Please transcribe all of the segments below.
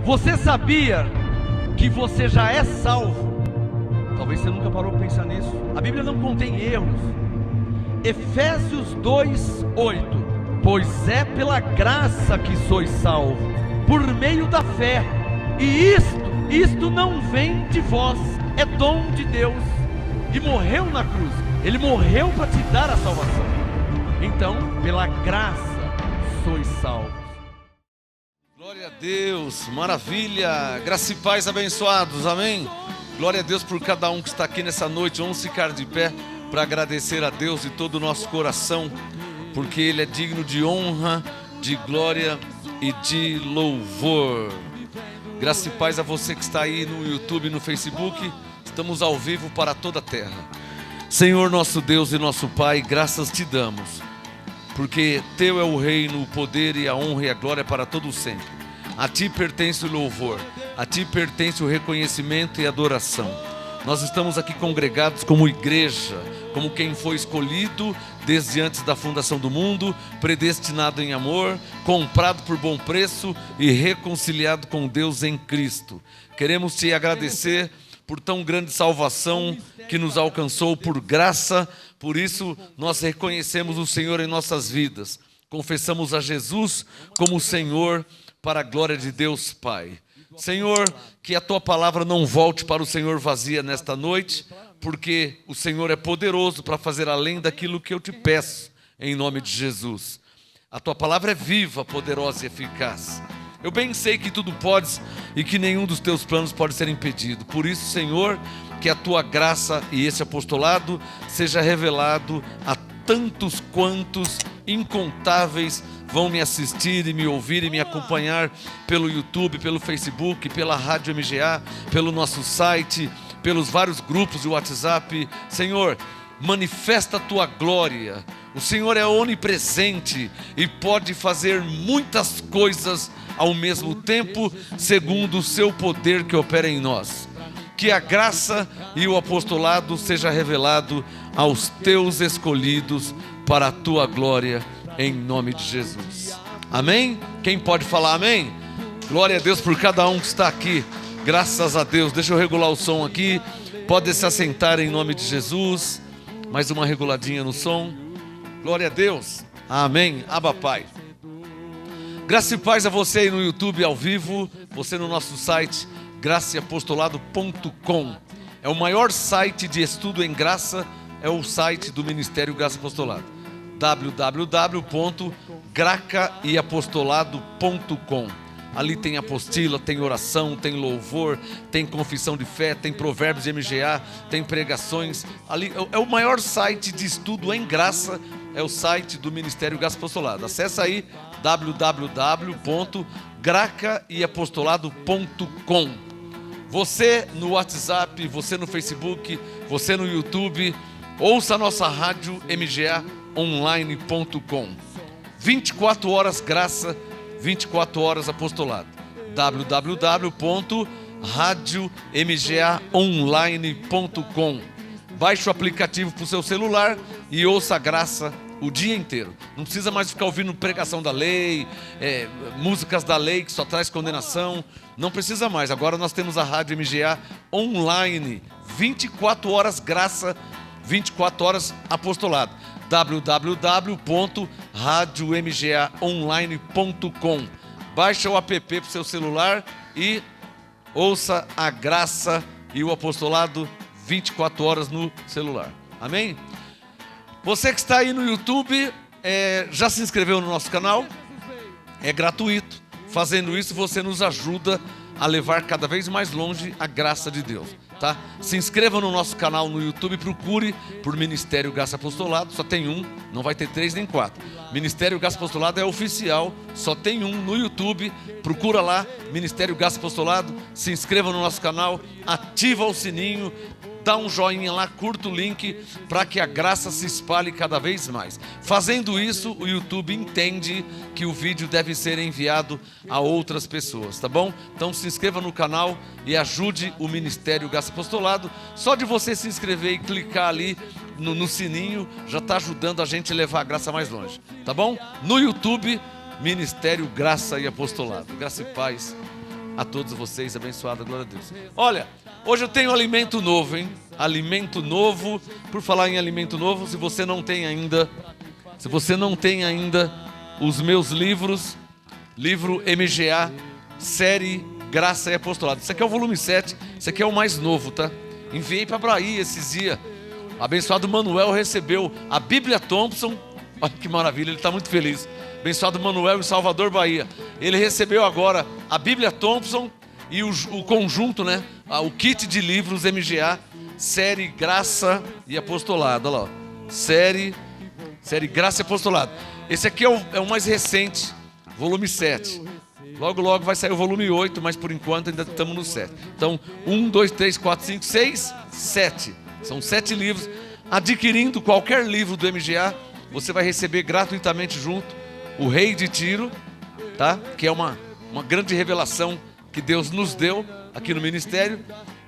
Você sabia que você já é salvo? Talvez você nunca parou para pensar nisso. A Bíblia não contém erros. Efésios 2:8. Pois é pela graça que sois salvos, por meio da fé. E isto não vem de vós, é dom de Deus. E morreu na cruz. Ele morreu para te dar a salvação. Então, pela graça sois salvos. Glória a Deus, maravilha, graça e paz abençoados, amém? Glória a Deus por cada um que está aqui nessa noite. Vamos ficar de pé para agradecer a Deus de todo o nosso coração, porque Ele é digno de honra, de glória e de louvor. Graça e paz a você que está aí no YouTube e no Facebook. Estamos ao vivo para toda a terra. Senhor nosso Deus e nosso Pai, graças te damos, porque Teu é o reino, o poder e a honra e a glória para todo sempre. A Ti pertence o louvor, a Ti pertence o reconhecimento e a adoração. Nós estamos aqui congregados como igreja, como quem foi escolhido desde antes da fundação do mundo, predestinado em amor, comprado por bom preço e reconciliado com Deus em Cristo. Queremos Te agradecer por tão grande salvação que nos alcançou por graça. Por isso nós reconhecemos o Senhor em nossas vidas, confessamos a Jesus como Senhor, para a glória de Deus Pai. Senhor, que a Tua palavra não volte para o Senhor vazia nesta noite, porque o Senhor é poderoso para fazer além daquilo que eu te peço, em nome de Jesus. A Tua palavra é viva, poderosa e eficaz. Eu bem sei que tudo podes e que nenhum dos Teus planos pode ser impedido. Por isso, Senhor, que a Tua graça e esse apostolado seja revelado a tantos quantos incontáveis vão me assistir e me ouvir e me acompanhar pelo YouTube, pelo Facebook, pela Rádio MGA, pelo nosso site, pelos vários grupos de WhatsApp. Senhor, manifesta a Tua glória. O Senhor é onipresente e pode fazer muitas coisas ao mesmo tempo, segundo o Seu poder que opera em nós. Que a graça e o apostolado seja revelado aos Teus escolhidos para a Tua glória, em nome de Jesus. Amém? Quem pode falar amém? Glória a Deus por cada um que está aqui. Graças a Deus. Deixa eu regular o som aqui. Pode se assentar em nome de Jesus. Mais uma reguladinha no som. Glória a Deus. Amém. Abba Pai. Graça e paz a você aí no YouTube ao vivo. Você no nosso site graçaeapostolado.com. É o maior site de estudo em graça. É o site do Ministério Graça e Apostolado. www.gracaeapostolado.com. Ali tem apostila, tem oração, tem louvor, tem confissão de fé, tem provérbios de MGA, tem pregações. Ali é o maior site de estudo em graça, é o site do Ministério Graça e Apostolado. Acesse aí www.gracaeapostolado.com. Você no WhatsApp, você no Facebook, você no YouTube, ouça a nossa rádio MGA online.com. 24 horas graça, 24 horas apostolado. www.radiomgaonline.com. Baixe o aplicativo para o seu celular e ouça a graça o dia inteiro. Não precisa mais ficar ouvindo pregação da lei, músicas da lei que só traz condenação. Não precisa mais. Agora nós temos a Rádio MGA online, 24 horas graça, 24 horas apostolado. www.radiomgaonline.com. Baixa o app para o seu celular e ouça a graça e o apostolado 24 horas no celular. Amém? Você que está aí no YouTube, já se inscreveu no nosso canal? É gratuito. Fazendo isso, você nos ajuda a levar cada vez mais longe a graça de Deus. Tá? Se inscreva no nosso canal no YouTube, procure por Ministério Graça Apostolado, só tem um, não vai ter 3 nem 4. Ministério Graça Apostolado é oficial, só tem um no YouTube, procura lá, Ministério Graça Apostolado, se inscreva no nosso canal, ativa o sininho, dá um joinha lá, curta o link, para que a graça se espalhe cada vez mais. Fazendo isso, o YouTube entende que o vídeo deve ser enviado a outras pessoas, tá bom? Então se inscreva no canal e ajude o Ministério Graça Apostolado. Só de você se inscrever e clicar ali no sininho, já está ajudando a gente a levar a graça mais longe, tá bom? No YouTube, Ministério Graça e Apostolado. Graça e paz a todos vocês, abençoado, glória a Deus. Olha, hoje eu tenho alimento novo, hein? Alimento novo. Por falar em alimento novo, se você não tem ainda os meus livros, livro MGA, série Graça e Apostolado. Isso aqui é o volume 7, isso aqui é o mais novo, tá? Enviei para Bahia esses dias. O abençoado Manuel recebeu a Bíblia Thompson. Olha que maravilha, ele está muito feliz. Abençoado Manuel em Salvador, Bahia. Ele recebeu agora a Bíblia Thompson e o conjunto, né? O kit de livros MGA, série Graça e Apostolado. Olha lá, ó. Série Graça e Apostolado. Esse aqui é o mais recente, volume 7. Logo, logo vai sair o volume 8, mas por enquanto ainda estamos no 7. Então, 1, 2, 3, 4, 5, 6, 7. São 7 livros. Adquirindo qualquer livro do MGA, você vai receber gratuitamente junto o Rei de Tiro, tá? Que é uma grande revelação que Deus nos deu aqui no ministério.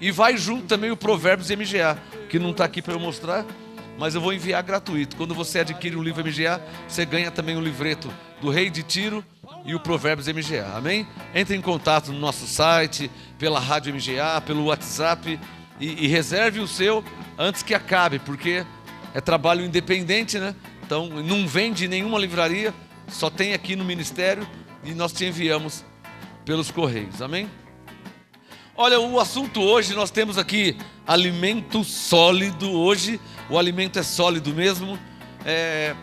E vai junto também o Provérbios MGA, que não está aqui para eu mostrar, mas eu vou enviar gratuito. Quando você adquire o livro MGA, você ganha também o livreto do Rei de Tiro e o Provérbios MGA, amém? Entre em contato no nosso site, pela Rádio MGA, pelo WhatsApp e reserve o seu antes que acabe, porque é trabalho independente, né? Então não vende em nenhuma livraria, só tem aqui no ministério e nós te enviamos pelos correios, amém? Olha, o assunto hoje, nós temos aqui alimento sólido. Hoje o alimento é sólido mesmo,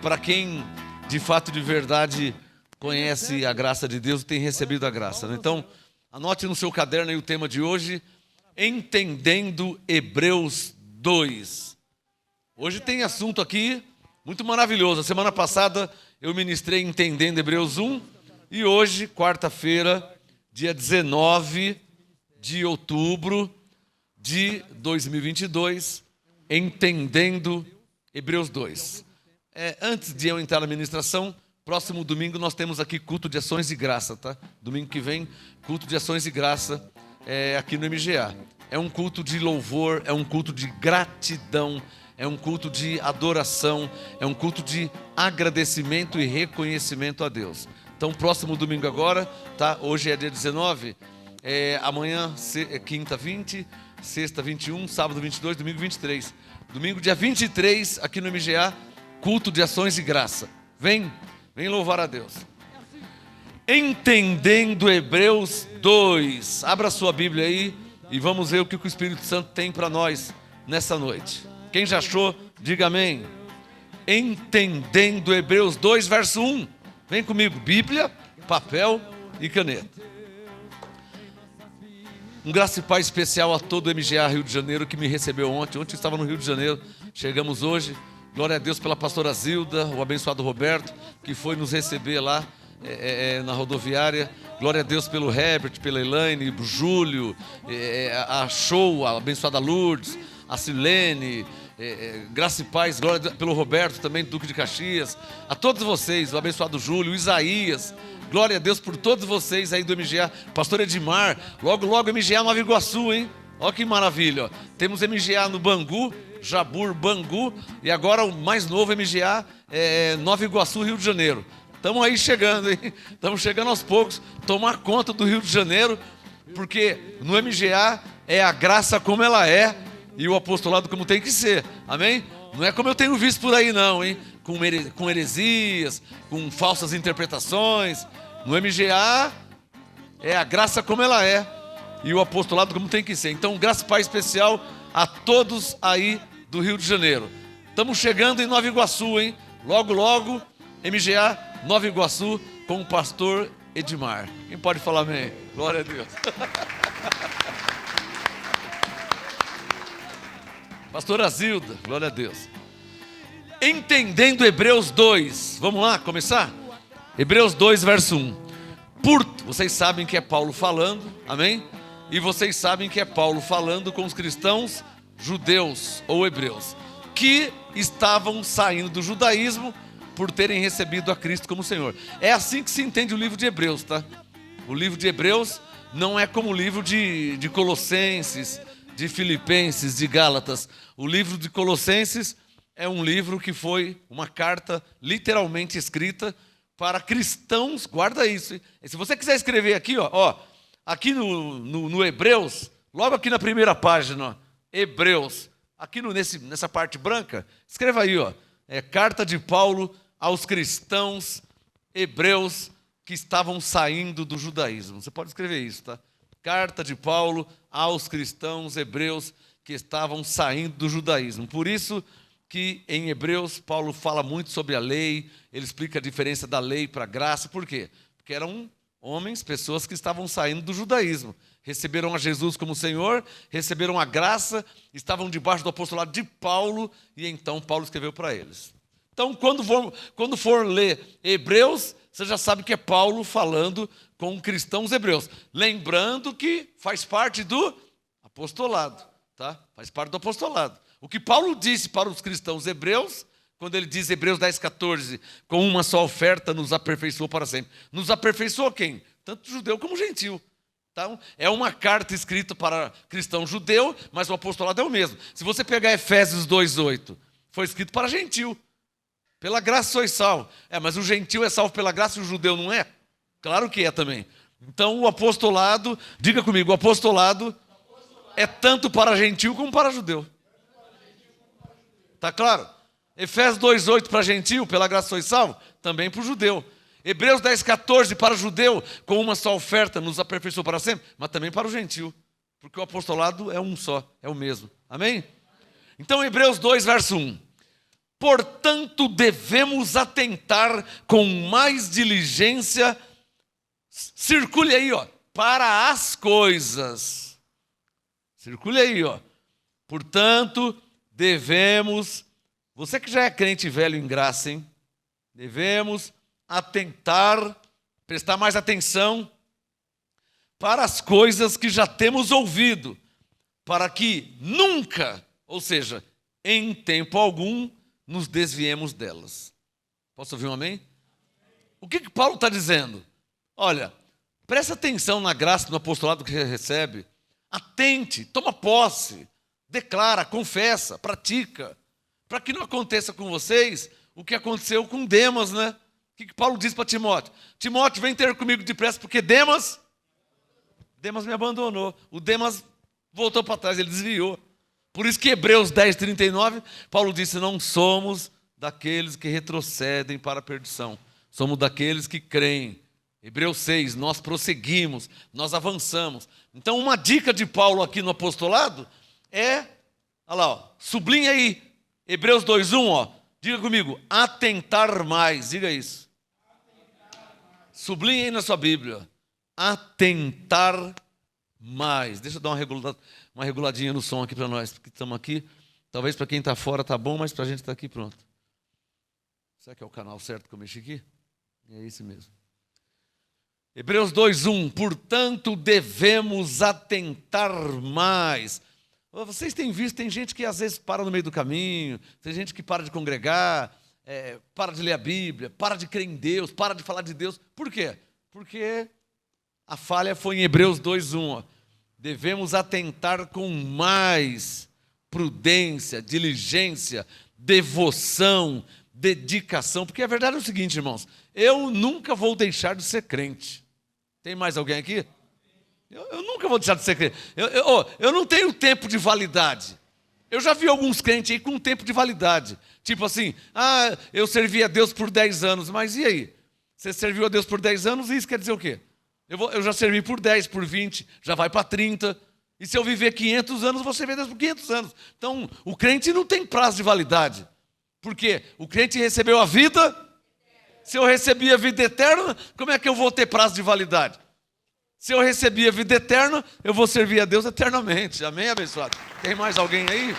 para quem de fato, de verdade, conhece a graça de Deus e tem recebido a graça, né? Então, anote no seu caderno aí o tema de hoje, Entendendo Hebreus 2. Hoje tem assunto aqui muito maravilhoso. A semana passada eu ministrei Entendendo Hebreus 1 e hoje, quarta-feira, dia 19 de outubro de 2022, Entendendo Hebreus 2. Antes de eu entrar na ministração, próximo domingo nós temos aqui culto de ações de graça, tá? Domingo que vem, culto de ações de graça aqui no MGA. É um culto de louvor, é um culto de gratidão, é um culto de adoração, é um culto de agradecimento e reconhecimento a Deus. Então, próximo domingo agora, tá? Hoje é dia 19, amanhã, quinta 20, sexta 21, sábado 22, domingo 23. Domingo dia 23, aqui no MGA, culto de ações de graça. Vem louvar a Deus. Entendendo Hebreus 2. Abra sua Bíblia aí e vamos ver o que o Espírito Santo tem para nós nessa noite. Quem já achou, diga amém. Entendendo Hebreus 2, verso 1. Vem comigo, Bíblia, papel e caneta. Um graça e paz especial a todo o MGA Rio de Janeiro que me recebeu ontem. Ontem eu estava no Rio de Janeiro, chegamos hoje. Glória a Deus pela pastora Zilda, o abençoado Roberto, que foi nos receber lá na rodoviária. Glória a Deus pelo Herbert, pela Elaine, o Júlio, a Show, a abençoada Lourdes, a Silene, graça e paz, glória a Deus pelo Roberto também, Duque de Caxias. A todos vocês, o abençoado Júlio, o Isaías. Glória a Deus por todos vocês aí do MGA. Pastor Edmar, logo MGA Nova Iguaçu, hein? Olha que maravilha, ó. Temos MGA no Bangu, Jabur, Bangu, e agora o mais novo MGA Nova Iguaçu, Rio de Janeiro. Estamos aí chegando, hein? Estamos chegando aos poucos, tomar conta do Rio de Janeiro, porque no MGA é a graça como ela é e o apostolado como tem que ser, amém? Não é como eu tenho visto por aí não, hein? Com heresias, com falsas interpretações. No MGA é a graça como ela é e o apostolado como tem que ser. Então, graça e paz especial a todos aí do Rio de Janeiro. Estamos chegando em Nova Iguaçu, hein? Logo, MGA Nova Iguaçu com o pastor Edmar. Quem pode falar amém? Glória a Deus. Pastora Zilda, glória a Deus. Entendendo Hebreus 2. Vamos lá, começar? Hebreus 2, verso 1. Vocês sabem que é Paulo falando, amém? E vocês sabem que é Paulo falando com os cristãos judeus ou hebreus, que estavam saindo do judaísmo por terem recebido a Cristo como Senhor. É assim que se entende o livro de Hebreus, tá? O livro de Hebreus não é como o livro de Colossenses, de Filipenses, de Gálatas. O livro de Colossenses é um livro que foi uma carta literalmente escrita para cristãos. Guarda isso, hein? Se você quiser escrever aqui, ó, aqui no Hebreus, logo aqui na primeira página, ó, Hebreus, aqui nessa parte branca, escreva aí, ó, carta de Paulo aos cristãos hebreus que estavam saindo do judaísmo. Você pode escrever isso, tá? Carta de Paulo aos cristãos hebreus que estavam saindo do judaísmo. Por isso que em Hebreus Paulo fala muito sobre a lei, ele explica a diferença da lei para a graça. Por quê? Porque eram homens, pessoas que estavam saindo do judaísmo, receberam a Jesus como Senhor, receberam a graça, estavam debaixo do apostolado de Paulo, e então Paulo escreveu para eles. Então, quando for ler Hebreus, você já sabe que é Paulo falando com cristãos hebreus. Lembrando que faz parte do apostolado, tá? Faz parte do apostolado. O que Paulo disse para os cristãos hebreus, quando ele diz Hebreus 10,14, com uma só oferta nos aperfeiçoou para sempre. Nos aperfeiçoou quem? Tanto judeu como gentil. Então, é uma carta escrita para cristão judeu, mas o apostolado é o mesmo. Se você pegar Efésios 2,8, foi escrito para gentil. Pela graça sois salvos. Mas o gentil é salvo pela graça e o judeu não é? Claro que é também. Então o apostolado, diga comigo, o apostolado é tanto para gentil como para judeu. Está claro? Efésios 2,8 para gentil, pela graça sois salvos, também para o judeu. Hebreus 10,14 para o judeu, com uma só oferta nos aperfeiçoou para sempre, mas também para o gentil. Porque o apostolado é um só, é o mesmo. Amém? Então Hebreus 2, verso 1. Portanto, devemos atentar com mais diligência, circule aí, ó, para as coisas. Circule aí, ó. Portanto, devemos, você que já é crente velho em graça, hein? Devemos atentar, prestar mais atenção para as coisas que já temos ouvido, para que nunca, ou seja, em tempo algum, nos desviemos delas. Posso ouvir um amém? O que Paulo está dizendo? Olha, presta atenção na graça do apostolado que você recebe. Atente, toma posse, declara, confessa, pratica, para que não aconteça com vocês o que aconteceu com Demas, né? O que Paulo diz para Timóteo? Timóteo, vem ter comigo depressa, porque Demas me abandonou. O Demas voltou para trás, ele desviou. Por isso que Hebreus 10:39, Paulo disse, não somos daqueles que retrocedem para a perdição, somos daqueles que creem. Hebreus 6, nós prosseguimos, nós avançamos. Então uma dica de Paulo aqui no apostolado é, olha lá, ó, sublinha aí, Hebreus 2:1, ó, diga comigo, atentar mais, diga isso. Sublinha aí na sua Bíblia, atentar mais. Deixa eu dar uma reguladinha no som aqui para nós, porque estamos aqui. Talvez para quem está fora tá bom, mas para a gente está aqui pronto. Será que é o canal certo que eu mexi aqui? É esse mesmo. Hebreus 2:1, portanto devemos atentar mais. Vocês têm visto, tem gente que às vezes para no meio do caminho, tem gente que para de congregar, para de ler a Bíblia, para de crer em Deus, para de falar de Deus. Por quê? Porque a falha foi em Hebreus 2:1, ó. Devemos atentar com mais prudência, diligência, devoção, dedicação. Porque a verdade é o seguinte, irmãos, eu nunca vou deixar de ser crente. Tem mais alguém aqui? Eu nunca vou deixar de ser crente. Eu não tenho tempo de validade. Eu já vi alguns crentes aí com tempo de validade. Tipo assim, eu servi a Deus por 10 anos. Mas e aí? Você serviu a Deus por 10 anos e isso quer dizer o quê? Eu já servi por 10, por 20, já vai para 30. E se eu viver 500 anos, vou servir a Deus por 500 anos. Então, o crente não tem prazo de validade. Por quê? O crente recebeu a vida. Se eu recebi a vida eterna, como é que eu vou ter prazo de validade? Se eu recebi a vida eterna, eu vou servir a Deus eternamente. Amém, abençoado? Tem mais alguém aí?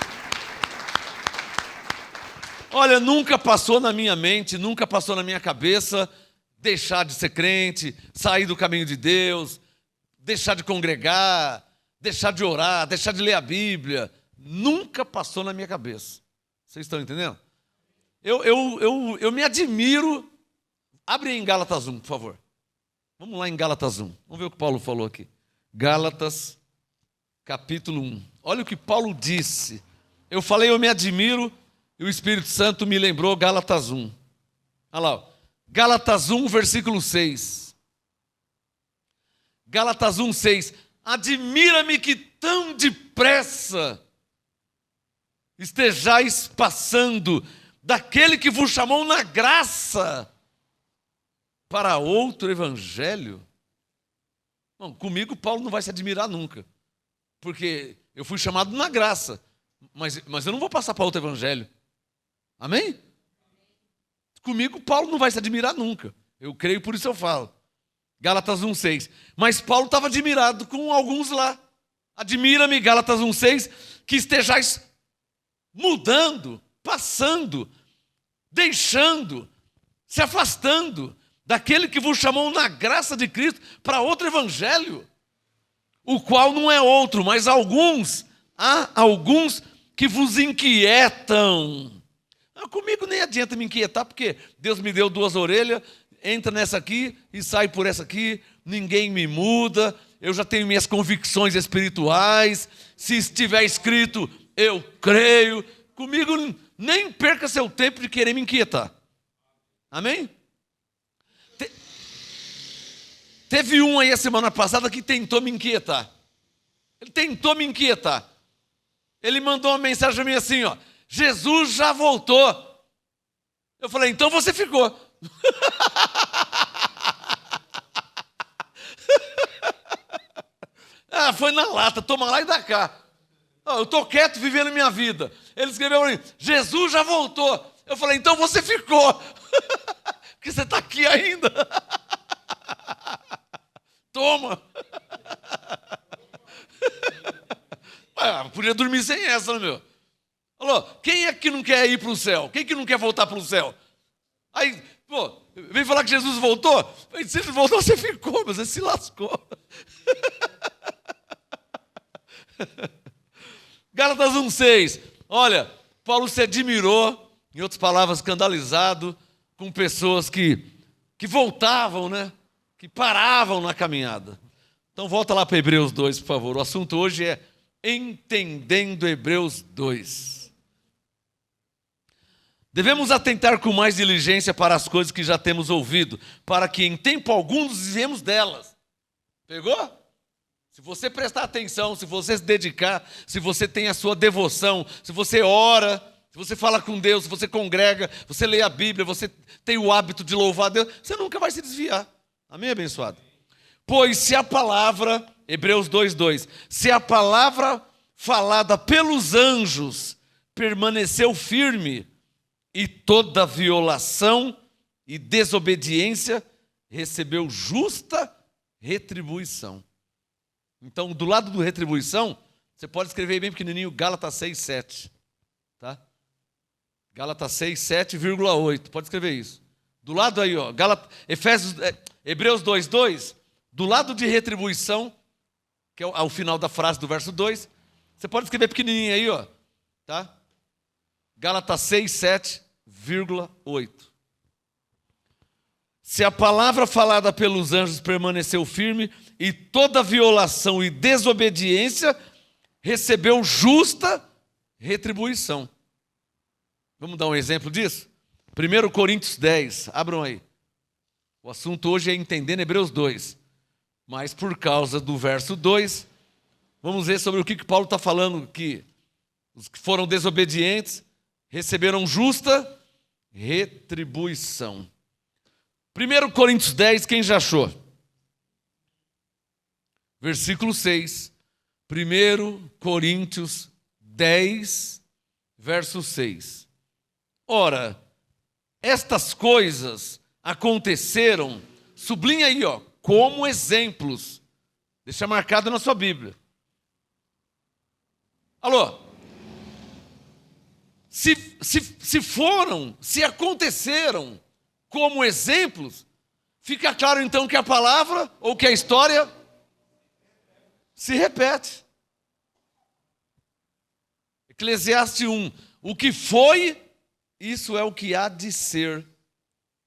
Olha, nunca passou na minha mente, nunca passou na minha cabeça deixar de ser crente, sair do caminho de Deus, deixar de congregar, deixar de orar, deixar de ler a Bíblia. Nunca passou na minha cabeça. Vocês estão entendendo? Eu me admiro. Abre aí em Gálatas 1, por favor. Vamos lá em Gálatas 1. Vamos ver o que Paulo falou aqui. Gálatas, capítulo 1. Olha o que Paulo disse. Eu falei, eu me admiro, e o Espírito Santo me lembrou Gálatas 1. Olha lá, ó. Gálatas 1, versículo 6. Gálatas 1:6. Admira-me que tão depressa estejais passando daquele que vos chamou na graça para outro evangelho. Bom, comigo Paulo não vai se admirar nunca, porque eu fui chamado na graça, mas eu não vou passar para outro evangelho. Amém? Comigo Paulo não vai se admirar nunca. Eu creio, por isso eu falo. Gálatas 1:6. Mas Paulo estava admirado com alguns lá. Admira-me, Gálatas 1:6, que estejais mudando, passando, deixando, se afastando daquele que vos chamou na graça de Cristo para outro evangelho, o qual não é outro, mas há alguns que vos inquietam. Comigo nem adianta me inquietar, porque Deus me deu 2 orelhas, entra nessa aqui e sai por essa aqui, ninguém me muda, eu já tenho minhas convicções espirituais, se estiver escrito, eu creio. Comigo nem perca seu tempo de querer me inquietar. Amém? Teve um aí a semana passada que tentou me inquietar. Ele tentou me inquietar. Ele mandou uma mensagem a mim assim, ó: Jesus já voltou. Eu falei, então você ficou. Foi na lata, toma lá e dá cá. Eu estou quieto vivendo minha vida. Ele escreveu para mim, Jesus já voltou. Eu falei, então você ficou. Porque você está aqui ainda. Toma. Podia dormir sem essa, né, meu? Alô, quem é que não quer ir para o céu? Quem que não quer voltar para o céu? Aí, pô, vem falar que Jesus voltou? Se ele voltou, você ficou, mas você se lascou. Gálatas 1:6. Olha, Paulo se admirou, em outras palavras, escandalizado, com pessoas que voltavam, né? Que paravam na caminhada. Então volta lá para Hebreus 2, por favor. O assunto hoje é entendendo Hebreus 2. Devemos atentar com mais diligência para as coisas que já temos ouvido, para que em tempo algum nos desviemos delas. Pegou? Se você prestar atenção, se você se dedicar, se você tem a sua devoção, se você ora, se você fala com Deus, se você congrega, você lê a Bíblia, você tem o hábito de louvar a Deus, você nunca vai se desviar. Amém, abençoado? Pois se a palavra, Hebreus 2:2, se a palavra falada pelos anjos permaneceu firme, e toda violação e desobediência recebeu justa retribuição. Então, do lado do retribuição, você pode escrever bem pequenininho, Gálatas 6:7. Tá? Gálatas 6:7,8. Pode escrever isso. Do lado aí, ó, Hebreus 2:2, do lado de retribuição, que é ao final da frase do verso 2, você pode escrever pequenininho aí, ó, tá? Gálatas 6:7,8. Se a palavra falada pelos anjos permaneceu firme, e toda violação e desobediência recebeu justa retribuição. Vamos dar um exemplo disso? 1 Coríntios 10, abram aí. O assunto hoje é entendendo Hebreus 2. Mas por causa do verso 2, vamos ver sobre o que Paulo está falando, que os que foram desobedientes receberam justa retribuição. 1 Coríntios 10, quem já achou? Versículo 6. 1 Coríntios 10, verso 6. Ora, estas coisas aconteceram, sublinha aí, ó, como exemplos. Deixa marcado na sua Bíblia. Alô? Se aconteceram como exemplos, fica claro então que a palavra ou que a história se repete. Eclesiastes 1, o que foi, isso é o que há de ser.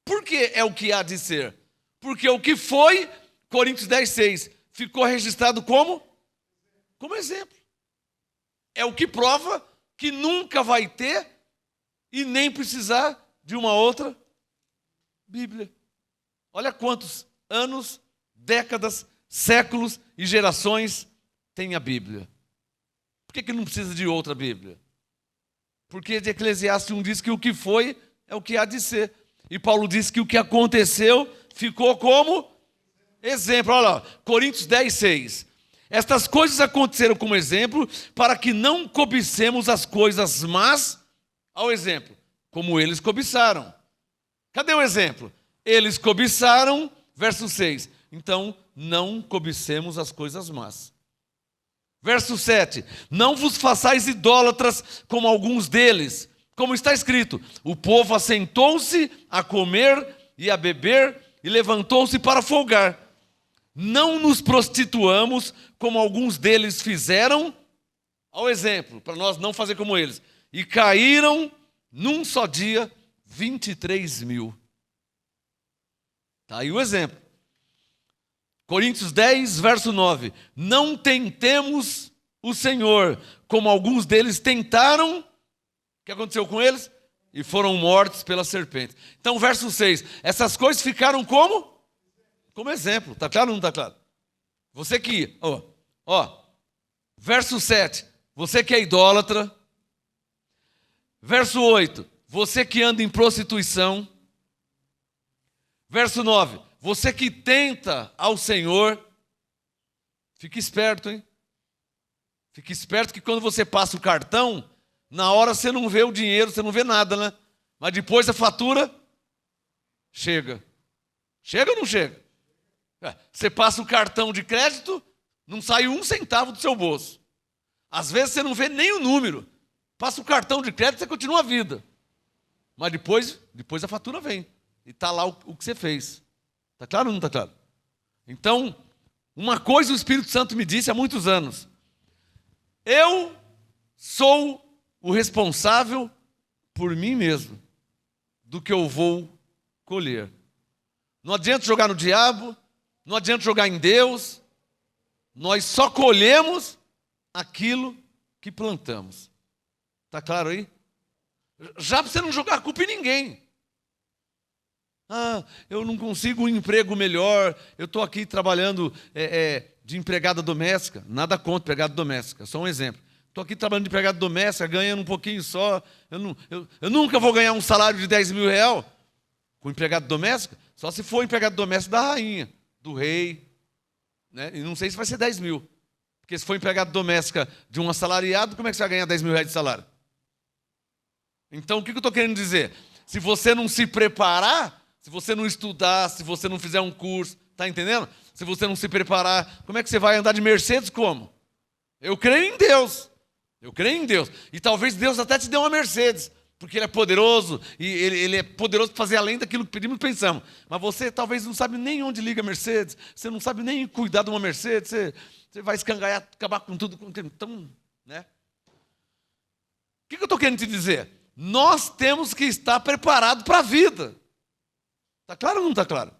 Por que é o que há de ser? Porque o que foi, Coríntios 10:6, ficou registrado como exemplo. É o que prova que nunca vai ter e nem precisar de uma outra Bíblia. Olha quantos anos, décadas séculos e gerações têm a Bíblia. Por que não precisa de outra Bíblia? Porque de Eclesiastes 1 diz que o que foi é o que há de ser. E Paulo diz que o que aconteceu ficou como exemplo. Olha lá, Coríntios 10, 6. Estas coisas aconteceram como exemplo para que não cobicemos as coisas más ao exemplo, como eles cobiçaram. Cadê o exemplo? Eles cobiçaram, verso 6. Então, não cobicemos as coisas más. Verso 7. Não vos façais idólatras como alguns deles. Como está escrito, o povo assentou-se a comer e a beber e levantou-se para folgar. Não nos prostituamos como alguns deles fizeram, ao exemplo, para nós não fazer como eles. E caíram num só dia 23 mil. Está aí o exemplo. Coríntios 10, verso 9. Não tentemos o Senhor, como alguns deles tentaram. O que aconteceu com eles? E foram mortos pela serpente. Então, verso 6. Essas coisas ficaram como? Como exemplo. Está claro ou não está claro? Você que, verso 7. Você que é idólatra. Verso 8. Você que anda em prostituição. Verso 9. Você que tenta ao Senhor. Fique esperto, hein? Fique esperto que quando você passa o cartão, na hora você não vê o dinheiro, você não vê nada, né? Mas depois a fatura chega. Chega ou não chega? Você passa o cartão de crédito, não sai 1 centavo do seu bolso. Às vezes você não vê nem o número. Passa o cartão de crédito, você continua a vida. Mas depois a fatura vem. E está lá o que você fez. Está claro ou não está claro? Então, uma coisa o Espírito Santo me disse há muitos anos. Eu sou o responsável por mim mesmo, do que eu vou colher. Não adianta jogar no diabo, não adianta jogar em Deus, nós só colhemos aquilo que plantamos. Está claro aí? Já para você não jogar a culpa em ninguém. Eu não consigo um emprego melhor, eu estou aqui trabalhando de empregada doméstica, nada contra empregada doméstica, só um exemplo. Estou aqui trabalhando de empregada doméstica, ganhando um pouquinho só, eu nunca vou ganhar um salário de 10 mil reais com empregada doméstica, só se for empregada doméstica da rainha, do rei, né? E não sei se vai ser 10 mil, porque se for empregada doméstica de um assalariado, como é que você vai ganhar 10 mil reais de salário? Então, o que eu estou querendo dizer? Se você não se preparar, se você não estudar, se você não fizer um curso, está entendendo? Se você não se preparar, como é que você vai andar de Mercedes como? Eu creio em Deus. Eu creio em Deus. E talvez Deus até te dê uma Mercedes, porque Ele é poderoso, e Ele é poderoso para fazer além daquilo que pedimos e pensamos. Mas você talvez não sabe nem onde liga a Mercedes, você não sabe nem cuidar de uma Mercedes, você vai escangalhar, acabar com tudo. Então, né? O que eu estou querendo te dizer? Nós temos que estar preparados para a vida. Está claro ou não está claro?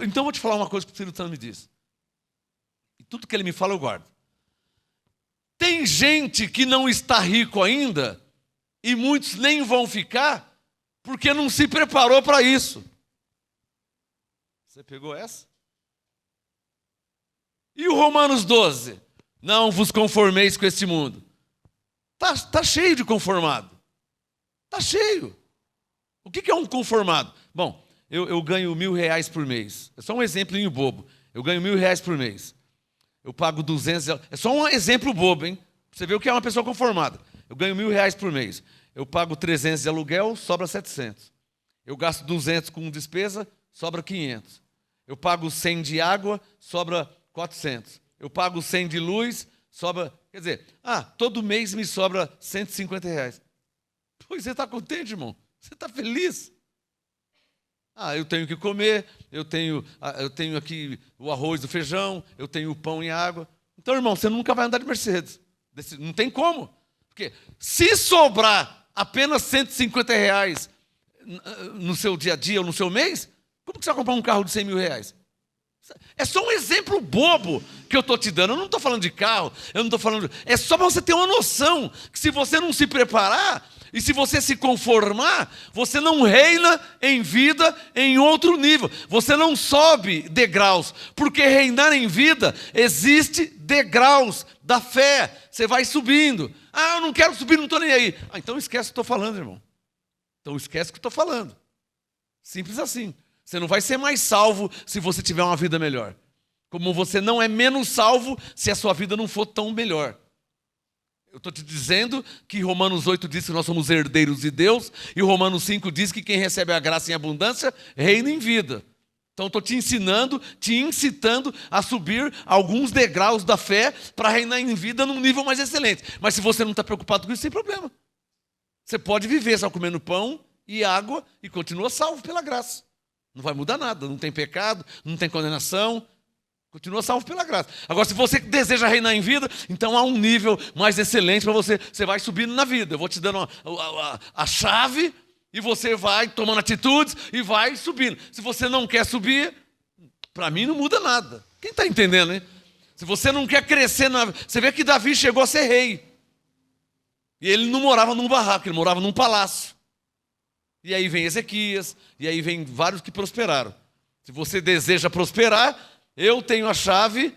Então eu vou te falar uma coisa que o Espírito Santo me diz. E tudo que ele me fala eu guardo. Tem gente que não está rico ainda, e muitos nem vão ficar, porque não se preparou para isso. Você pegou essa? E o Romanos 12? Não vos conformeis com este mundo. Tá cheio de conformado. Está cheio. O que é um conformado? Bom, eu ganho R$1.000 por mês. É só um exemplinho bobo. Eu ganho R$1.000 por mês. Eu pago 200. É só um exemplo bobo, hein? Você vê o que é uma pessoa conformada. Eu ganho R$1.000 por mês. Eu pago 300 de aluguel, sobra 700. Eu gasto 200 com despesa, sobra 500. Eu pago 100 de água, sobra 400. Eu pago 100 de luz, sobra... Quer dizer, todo mês me sobra R$150. Pois você está contente, irmão? Você está feliz? Eu tenho que comer, eu tenho aqui o arroz, o feijão, eu tenho o pão e a água. Então, irmão, você nunca vai andar de Mercedes. Não tem como. Porque se sobrar apenas R$150 no seu dia a dia ou no seu mês, como que você vai comprar um carro de R$100.000? É só um exemplo bobo que eu estou te dando. Eu não estou falando de carro, eu não estou falando... É só para você ter uma noção que se você não se preparar, E se você se conformar, você não reina em vida em outro nível. Você não sobe degraus, porque reinar em vida existe degraus da fé. Você vai subindo. Ah, eu não quero subir, não estou nem aí. Ah, então esquece o que estou falando, irmão. Então esquece o que estou falando. Simples assim. Você não vai ser mais salvo se você tiver uma vida melhor. Como você não é menos salvo se a sua vida não for tão melhor. Eu estou te dizendo que Romanos 8 diz que nós somos herdeiros de Deus, e Romanos 5 diz que quem recebe a graça em abundância reina em vida. Então estou te ensinando, te incitando a subir alguns degraus da fé para reinar em vida num nível mais excelente. Mas se você não está preocupado com isso, sem problema. Você pode viver só comendo pão e água e continua salvo pela graça. Não vai mudar nada, não tem pecado, não tem condenação. Continua salvo pela graça. Agora, se você deseja reinar em vida, então há um nível mais excelente para você. Você vai subindo na vida. Eu vou te dando a chave e você vai tomando atitudes e vai subindo. Se você não quer subir, para mim não muda nada. Quem está entendendo, hein? Se você não quer crescer, você vê que Davi chegou a ser rei. E ele não morava num barraco, ele morava num palácio. E aí vem Ezequias, e aí vem vários que prosperaram. Se você deseja prosperar, eu tenho a chave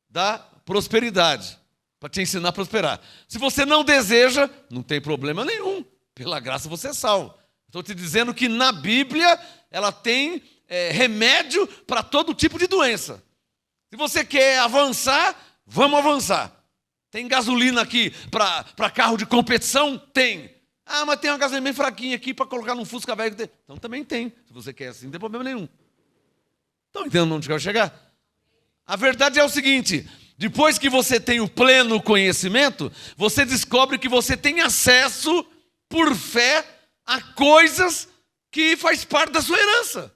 da prosperidade, para te ensinar a prosperar. Se você não deseja, não tem problema nenhum. Pela graça você é salvo. Estou te dizendo que na Bíblia, ela tem remédio para todo tipo de doença. Se você quer avançar, vamos avançar. Tem gasolina aqui para carro de competição? Tem. Ah, mas tem uma gasolina bem fraquinha aqui para colocar num Fusca velho. Então também tem. Se você quer assim, não tem problema nenhum. Estão entendendo onde eu quero chegar? A verdade é o seguinte: depois que você tem o pleno conhecimento, você descobre que você tem acesso, por fé, a coisas que faz parte da sua herança.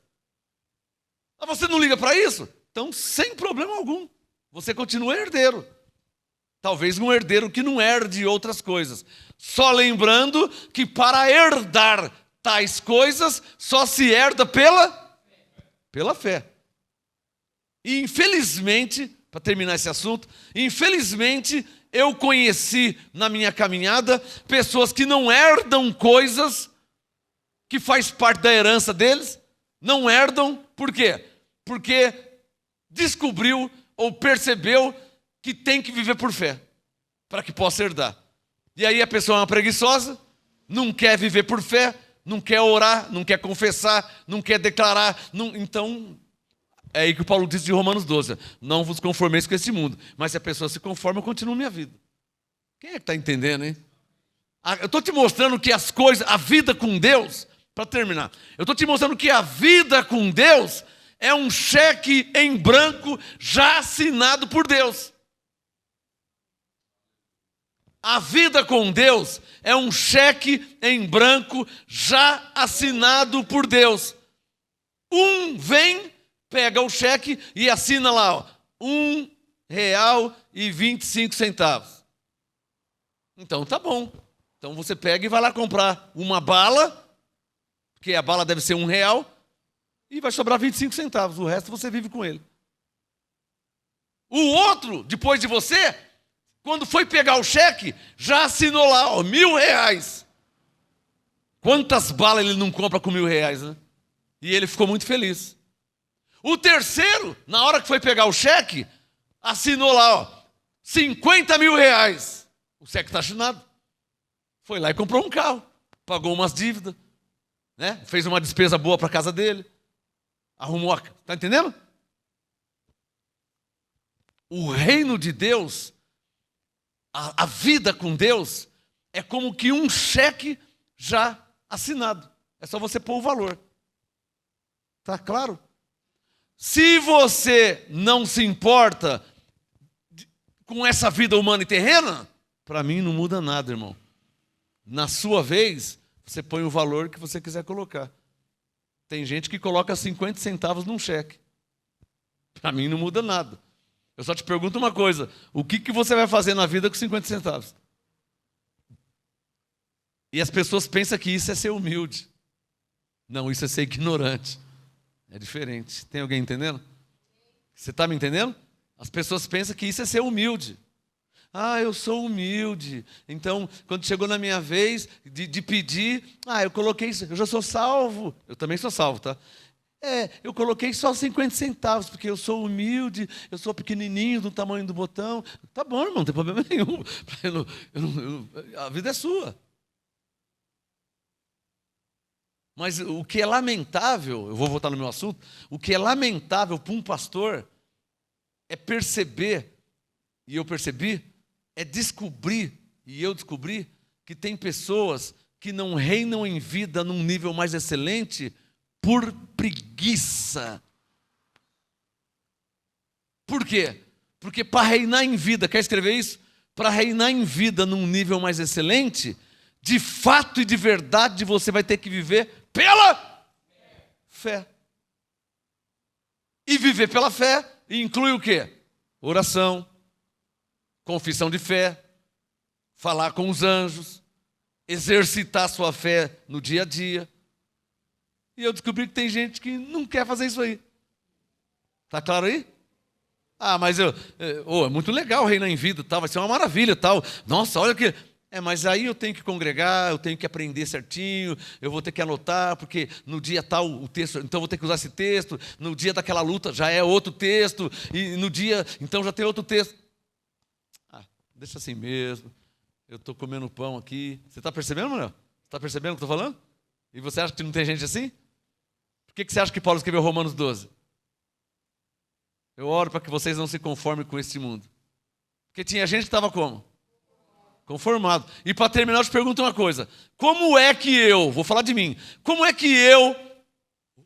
Ah, você não liga para isso? Então, sem problema algum, você continua herdeiro. Talvez um herdeiro que não herde outras coisas. Só lembrando que para herdar tais coisas, só se herda pela fé. E infelizmente, para terminar esse assunto, infelizmente eu conheci na minha caminhada pessoas que não herdam coisas que faz parte da herança deles, não herdam, por quê? Porque descobriu ou percebeu que tem que viver por fé, para que possa herdar. E aí a pessoa é uma preguiçosa, não quer viver por fé, não quer orar, não quer confessar, não quer declarar, então... É aí que o Paulo disse de Romanos 12, não vos conformeis com esse mundo, mas se a pessoa se conforma, eu continuo minha vida. Quem é que está entendendo, hein? Eu estou te mostrando que as coisas, a vida com Deus, para terminar, eu estou te mostrando que a vida com Deus é um cheque em branco já assinado por Deus. A vida com Deus é um cheque em branco já assinado por Deus. Vem, pega o cheque e assina lá, ó, R$1,25. Então tá bom. Então você pega e vai lá comprar uma bala, porque a bala deve ser R$1, e vai sobrar 25 centavos. O resto você vive com ele. O outro, depois de você, quando foi pegar o cheque, já assinou lá, ó, R$1.000. Quantas balas ele não compra com R$1.000, né? E ele ficou muito feliz. O terceiro, na hora que foi pegar o cheque, assinou lá, ó, R$50.000. O cheque está assinado. Foi lá e comprou um carro, pagou umas dívidas, né? Fez uma despesa boa para a casa dele, arrumou, está entendendo? O reino de Deus, a vida com Deus, é como que um cheque já assinado. É só você pôr o valor. Tá claro? Se você não se importa com essa vida humana e terrena, para mim não muda nada, irmão. Na sua vez, você põe o valor que você quiser colocar. Tem gente que coloca 50 centavos num cheque. Para mim não muda nada. Eu só te pergunto uma coisa: o que você vai fazer na vida com 50 centavos? E as pessoas pensam que isso é ser humilde. Não, isso é ser ignorante. É diferente. Tem alguém entendendo? Você está me entendendo? As pessoas pensam que isso é ser humilde. Eu sou humilde. Então, quando chegou na minha vez de pedir, eu coloquei isso, eu já sou salvo. Eu também sou salvo, tá? Eu coloquei só 50 centavos, porque eu sou humilde, eu sou pequenininho do tamanho do botão. Tá bom, irmão, não tem problema nenhum. A vida é sua. Mas o que é lamentável, eu vou voltar no meu assunto, o que é lamentável para um pastor é perceber, e eu percebi, é descobrir, e eu descobri, que tem pessoas que não reinam em vida num nível mais excelente por preguiça. Por quê? Porque para reinar em vida, quer escrever isso? Para reinar em vida num nível mais excelente, de fato e de verdade você vai ter que viver pela fé. E viver pela fé inclui o quê? Oração, confissão de fé, falar com os anjos, exercitar sua fé no dia a dia. E eu descobri que tem gente que não quer fazer isso aí. Tá claro aí? Mas é muito legal reinar em vida, tal, vai ser uma maravilha, tal. Nossa, olha que... mas aí eu tenho que congregar, eu tenho que aprender certinho, eu vou ter que anotar, porque no dia tal o texto, então eu vou ter que usar esse texto, no dia daquela luta já é outro texto, e no dia, então já tem outro texto. Deixa assim mesmo, eu estou comendo pão aqui. Você está percebendo, Manuel? Você está percebendo o que eu estou falando? E você acha que não tem gente assim? Por que você acha que Paulo escreveu Romanos 12? Eu oro para que vocês não se conformem com este mundo. Porque tinha gente que estava como? Conformado. E para terminar, eu te pergunto uma coisa. Como é que eu, vou falar de mim, como é que eu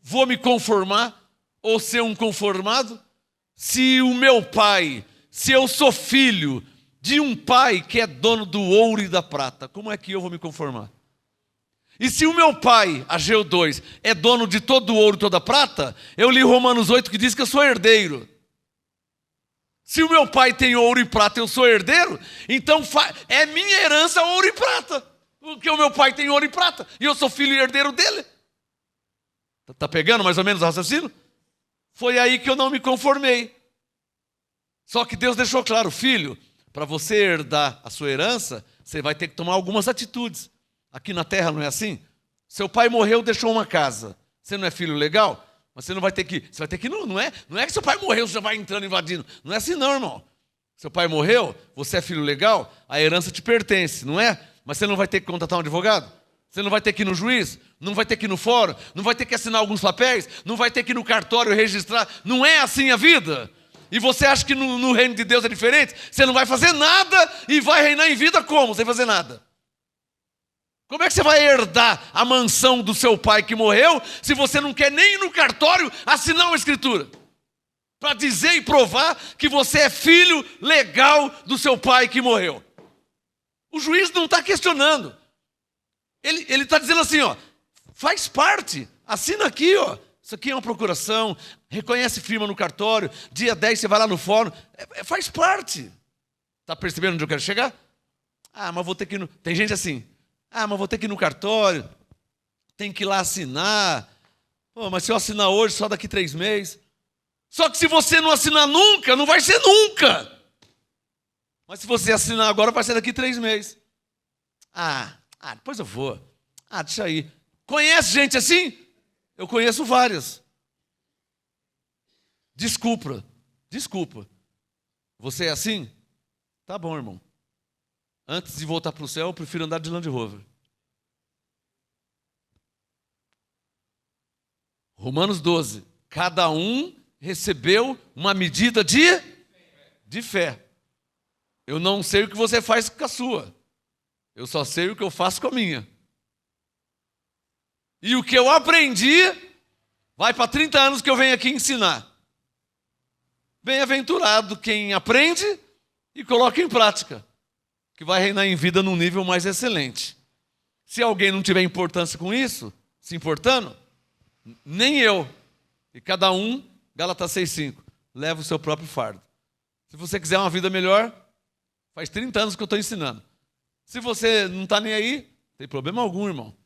vou me conformar ou ser um conformado se o meu pai, se eu sou filho de um pai que é dono do ouro e da prata? Como é que eu vou me conformar? E se o meu pai, Ageu 2, é dono de todo o ouro e toda a prata, eu li Romanos 8 que diz que eu sou herdeiro. Se o meu pai tem ouro e prata, eu sou herdeiro, então é minha herança ouro e prata. Porque o meu pai tem ouro e prata, e eu sou filho e herdeiro dele. Está pegando mais ou menos o raciocínio? Foi aí que eu não me conformei. Só que Deus deixou claro, filho, para você herdar a sua herança, você vai ter que tomar algumas atitudes. Aqui na terra não é assim? Seu pai morreu, deixou uma casa. Você não é filho legal? Mas você não vai ter que... Você vai ter que... Não é que seu pai morreu, você já vai entrando, invadindo. Não é assim não, irmão. Seu pai morreu, você é filho legal, a herança te pertence, não é? Mas você não vai ter que contratar um advogado? Você não vai ter que ir no juiz? Não vai ter que ir no fórum? Não vai ter que assinar alguns papéis? Não vai ter que ir no cartório registrar? Não é assim a vida? E você acha que no reino de Deus é diferente? Você não vai fazer nada e vai reinar em vida como? Sem fazer nada. Como é que você vai herdar a mansão do seu pai que morreu se você não quer nem ir no cartório assinar uma escritura? Para dizer e provar que você é filho legal do seu pai que morreu. O juiz não está questionando. Ele está dizendo assim, faz parte, assina aqui, isso aqui é uma procuração, reconhece firma no cartório, dia 10 você vai lá no fórum, faz parte. Está percebendo onde eu quero chegar? Mas vou ter que ir no... Tem gente assim, mas vou ter que ir no cartório, tem que ir lá assinar. Mas se eu assinar hoje, só daqui 3 meses. Só que se você não assinar nunca, não vai ser nunca. Mas se você assinar agora, vai ser daqui 3 meses. Depois eu vou. Deixa aí. Conhece gente assim? Eu conheço várias. Desculpa. Você é assim? Tá bom, irmão. Antes de voltar para o céu, eu prefiro andar de Land Rover. Romanos 12. Cada um recebeu uma medida de fé. Eu não sei o que você faz com a sua. Eu só sei o que eu faço com a minha. E o que eu aprendi, vai para 30 anos que eu venho aqui ensinar. Bem-aventurado quem aprende e coloca em prática, que vai reinar em vida num nível mais excelente. Se alguém não tiver importância com isso, se importando, nem eu. E cada um, Gálatas 6,5, leva o seu próprio fardo. Se você quiser uma vida melhor, faz 30 anos que eu estou ensinando. Se você não está nem aí, não tem problema algum, irmão.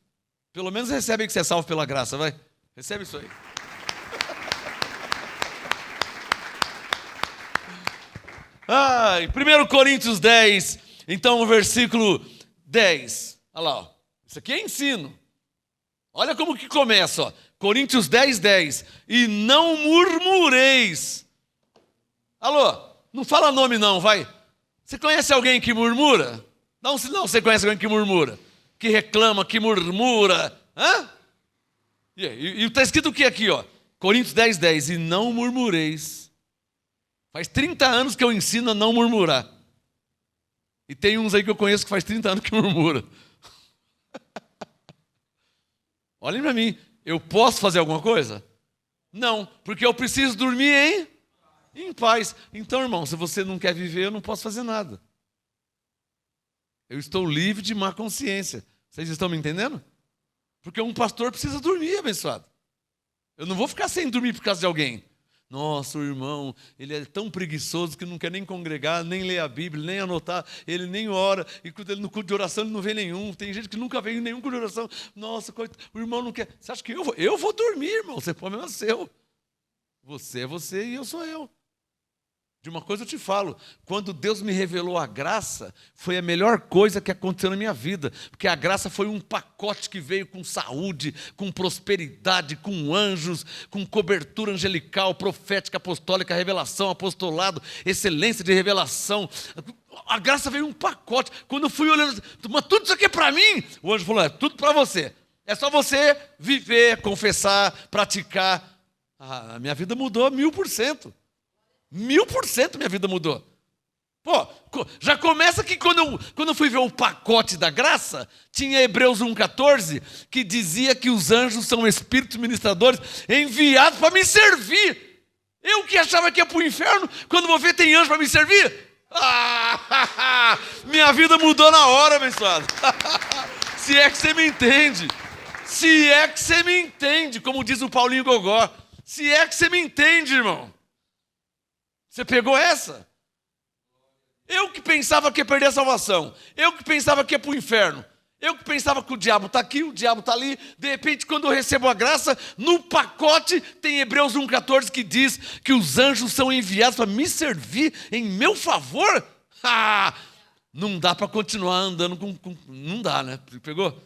Pelo menos recebe que você é salvo pela graça, vai. Recebe isso aí. 1 Coríntios 10, então o versículo 10. Olha lá, ó. Isso aqui é ensino. Olha como que começa, ó. Coríntios 10, 10. E não murmureis. Alô, não fala nome não, vai. Você conhece alguém que murmura? Não, se não, você conhece alguém que murmura, que reclama, que murmura. Hã? E está escrito o que aqui, ó? Coríntios 10, 10. E não murmureis. Faz 30 anos que eu ensino a não murmurar. E tem uns aí que eu conheço que faz 30 anos que murmura. Olhem para mim. Eu posso fazer alguma coisa? Não, porque eu preciso dormir em paz. Então, irmão, se você não quer viver, eu não posso fazer nada. Eu estou livre de má consciência. Vocês estão me entendendo? Porque um pastor precisa dormir, abençoado. Eu não vou ficar sem dormir por causa de alguém. Nossa, o irmão, ele é tão preguiçoso que não quer nem congregar, nem ler a Bíblia, nem anotar, ele nem ora, e no culto de oração ele não vê nenhum. Tem gente que nunca veio em nenhum culto de oração. Nossa, o irmão não quer. Você acha que eu vou dormir, irmão? Você problema é seu. Você é você e eu sou eu. De uma coisa eu te falo, quando Deus me revelou a graça, foi a melhor coisa que aconteceu na minha vida, porque a graça foi um pacote que veio com saúde, com prosperidade, com anjos, com cobertura angelical, profética, apostólica, revelação, apostolado, excelência de revelação. A graça veio um pacote. Quando eu fui olhando, mas tudo isso aqui é para mim. O anjo falou, é tudo para você. É só você viver, confessar, praticar. A minha vida mudou 1000%. 1000% minha vida mudou. Pô, já começa que quando eu fui ver o pacote da graça, tinha Hebreus 1,14, que dizia que os anjos são espíritos ministradores enviados para me servir. Eu que achava que ia para o inferno, quando vou ver tem anjo para me servir. Minha vida mudou na hora, abençoado. Se é que você me entende. Se é que você me entende, como diz o Paulinho Gogó. Se é que você me entende, irmão. Você pegou essa? Eu que pensava que ia perder a salvação. Eu que pensava que ia para o inferno. Eu que pensava que o diabo está aqui, o diabo está ali. De repente, quando eu recebo a graça, no pacote tem Hebreus 1,14 que diz que os anjos são enviados para me servir em meu favor. Não dá para continuar andando com... Não dá, né? Pegou?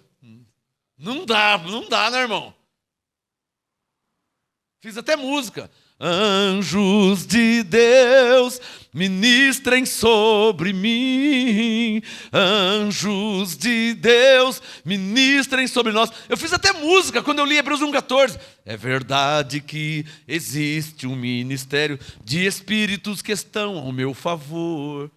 Não dá, né, irmão? Fiz até música. Anjos de Deus, ministrem sobre mim. Anjos de Deus, ministrem sobre nós. Eu fiz até música quando eu li Hebreus 1,14. É verdade que existe um ministério de espíritos que estão ao meu favor.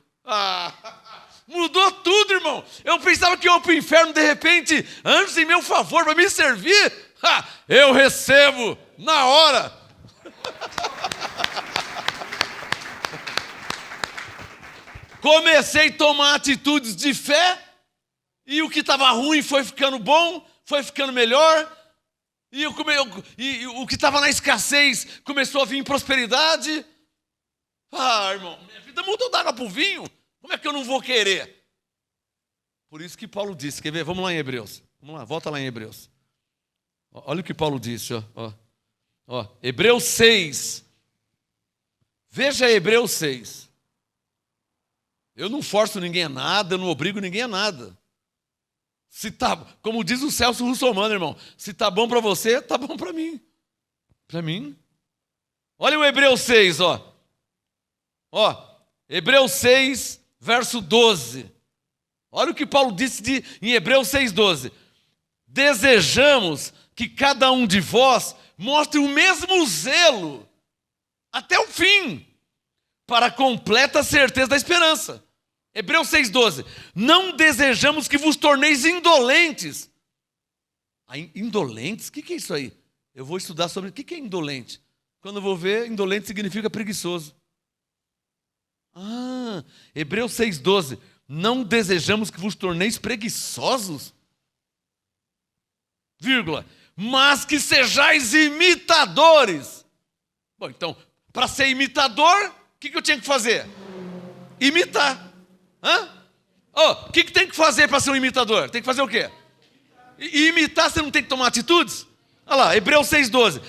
Mudou tudo, irmão. Eu pensava que eu ia para o inferno, de repente, anjos em meu favor para me servir. Eu recebo na hora. Comecei a tomar atitudes de fé, e o que estava ruim foi ficando bom, foi ficando melhor, e o que estava na escassez começou a vir em prosperidade. Irmão, minha vida mudou da água para o vinho. Como é que eu não vou querer? Por isso que Paulo disse, quer ver? Vamos lá em Hebreus. Vamos lá, volta lá em Hebreus. Olha o que Paulo disse, ó. Hebreus 6. Veja Hebreus 6. Eu não forço ninguém a nada, eu não obrigo ninguém a nada. Se tá, como diz o Celso Russomano, irmão, se tá bom para você, tá bom para mim. Para mim. Olha o Hebreus 6, ó. Hebreus 6, verso 12. Olha o que Paulo disse em Hebreus 6,12. Desejamos que cada um de vós mostre o mesmo zelo até o fim, para a completa certeza da esperança. Hebreus 6,12. Não desejamos que vos torneis indolentes. Indolentes? O que é isso aí? Eu vou estudar sobre o que é indolente. Quando eu vou ver, indolente significa preguiçoso. Hebreus 6,12. Não desejamos que vos torneis preguiçosos, vírgula, mas que sejais imitadores. Bom, então, para ser imitador, o que eu tinha que fazer? Imitar. O que tem que fazer para ser um imitador? Tem que fazer o quê? E imitar, você não tem que tomar atitudes? Olha lá, Hebreus 6,12.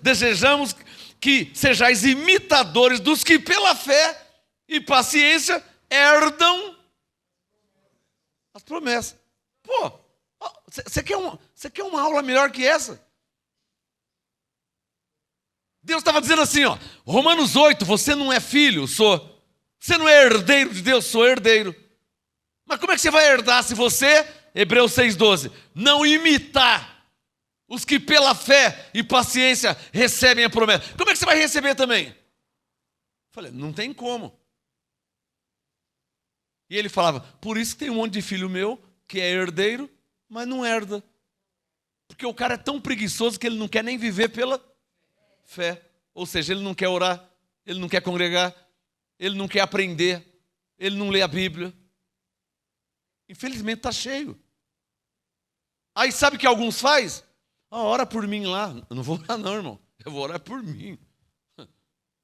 Desejamos que sejais imitadores dos que pela fé e paciência herdam as promessas. Pô, você quer uma aula melhor que essa? Deus estava dizendo assim, ó, Romanos 8, você não é filho, sou. Você não é herdeiro de Deus, sou herdeiro. Mas como é que você vai herdar se você, Hebreus 6,12, não imitar os que pela fé e paciência recebem a promessa? Como é que você vai receber também? Falei, não tem como. E ele falava, por isso que tem um monte de filho meu que é herdeiro, mas não herda. Porque o cara é tão preguiçoso que ele não quer nem viver pela fé. Ou seja, ele não quer orar, ele não quer congregar, ele não quer aprender, ele não lê a Bíblia. Infelizmente está cheio. Aí sabe o que alguns faz? Ora por mim lá. Eu não vou orar não, irmão. Eu vou orar por mim.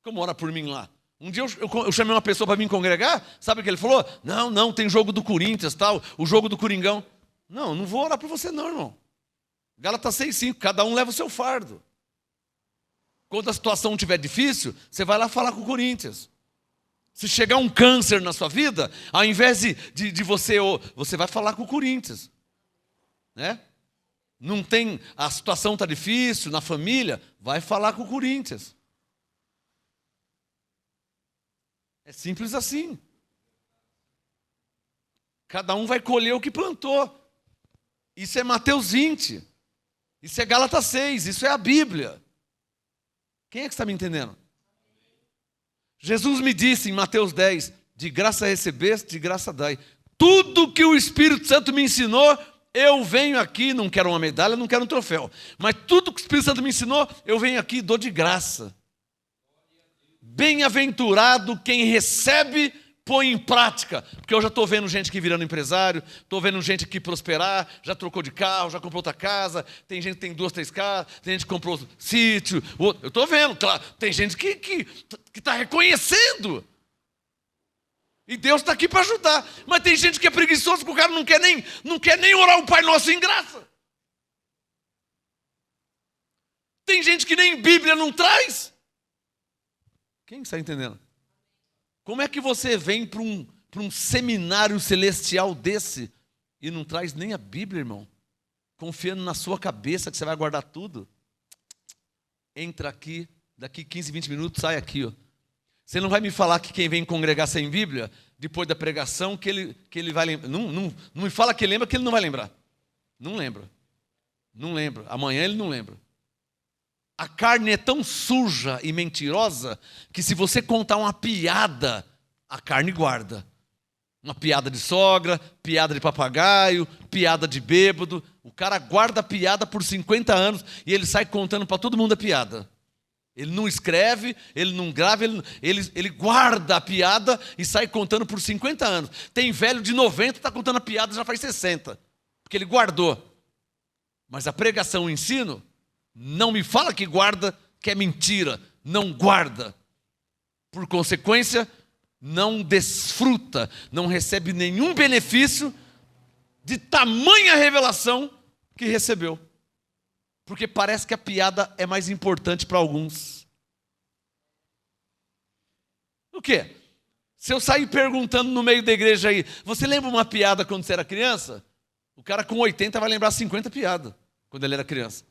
Como ora por mim lá? Um dia eu chamei uma pessoa para me congregar, sabe o que ele falou? Não, tem jogo do Corinthians, tal, o jogo do Coringão. Não vou orar por você não, irmão. Gálatas 6,5, cada um leva o seu fardo. Quando a situação estiver difícil, você vai lá falar com o Corinthians. Se chegar um câncer na sua vida, ao invés de você vai falar com o Corinthians. Né? Não tem, a situação está difícil na família, vai falar com o Corinthians. É simples assim. Cada um vai colher o que plantou. Isso é Mateus 20. Isso é Gálatas 6. Isso é a Bíblia. Quem é que está me entendendo? Jesus me disse em Mateus 10, de graça recebeste, de graça dai. Tudo que o Espírito Santo me ensinou, eu venho aqui, não quero uma medalha, não quero um troféu. Mas tudo que o Espírito Santo me ensinou, eu venho aqui e dou de graça. Bem-aventurado quem recebe, põe em prática. Porque eu já estou vendo gente que virando empresário, estou vendo gente que prosperar, já trocou de carro, já comprou outra casa, tem gente que tem 2, 3 casas, tem gente que comprou sítio, eu estou vendo, claro, tem gente que está reconhecendo. E Deus está aqui para ajudar. Mas tem gente que é preguiçoso, que o cara não quer nem orar o Pai Nosso em graça. Tem gente que nem Bíblia não traz. Quem está entendendo? Como é que você vem para um seminário celestial desse e não traz nem a Bíblia, irmão? Confiando na sua cabeça que você vai guardar tudo? Entra aqui, daqui 15, 20 minutos, sai aqui, ó. Você não vai me falar que quem vem congregar sem Bíblia, depois da pregação, que ele vai lembrar. Não me fala que lembra, que ele não vai lembrar. Não lembra. Não lembra. Amanhã ele não lembra. A carne é tão suja e mentirosa que se você contar uma piada, a carne guarda. Uma piada de sogra, piada de papagaio, piada de bêbado. O cara guarda a piada por 50 anos e ele sai contando para todo mundo a piada. Ele não escreve, ele não grava, ele guarda a piada e sai contando por 50 anos. Tem velho de 90 que está contando a piada já faz 60, porque ele guardou. Mas a pregação, o ensino, não me fala que guarda, que é mentira. Não guarda. Por consequência, não desfruta, não recebe nenhum benefício de tamanha revelação que recebeu. Porque parece que a piada é mais importante para alguns. O quê? Se eu sair perguntando no meio da igreja aí, você lembra uma piada quando você era criança? O cara com 80 vai lembrar 50 piadas quando ele era criança.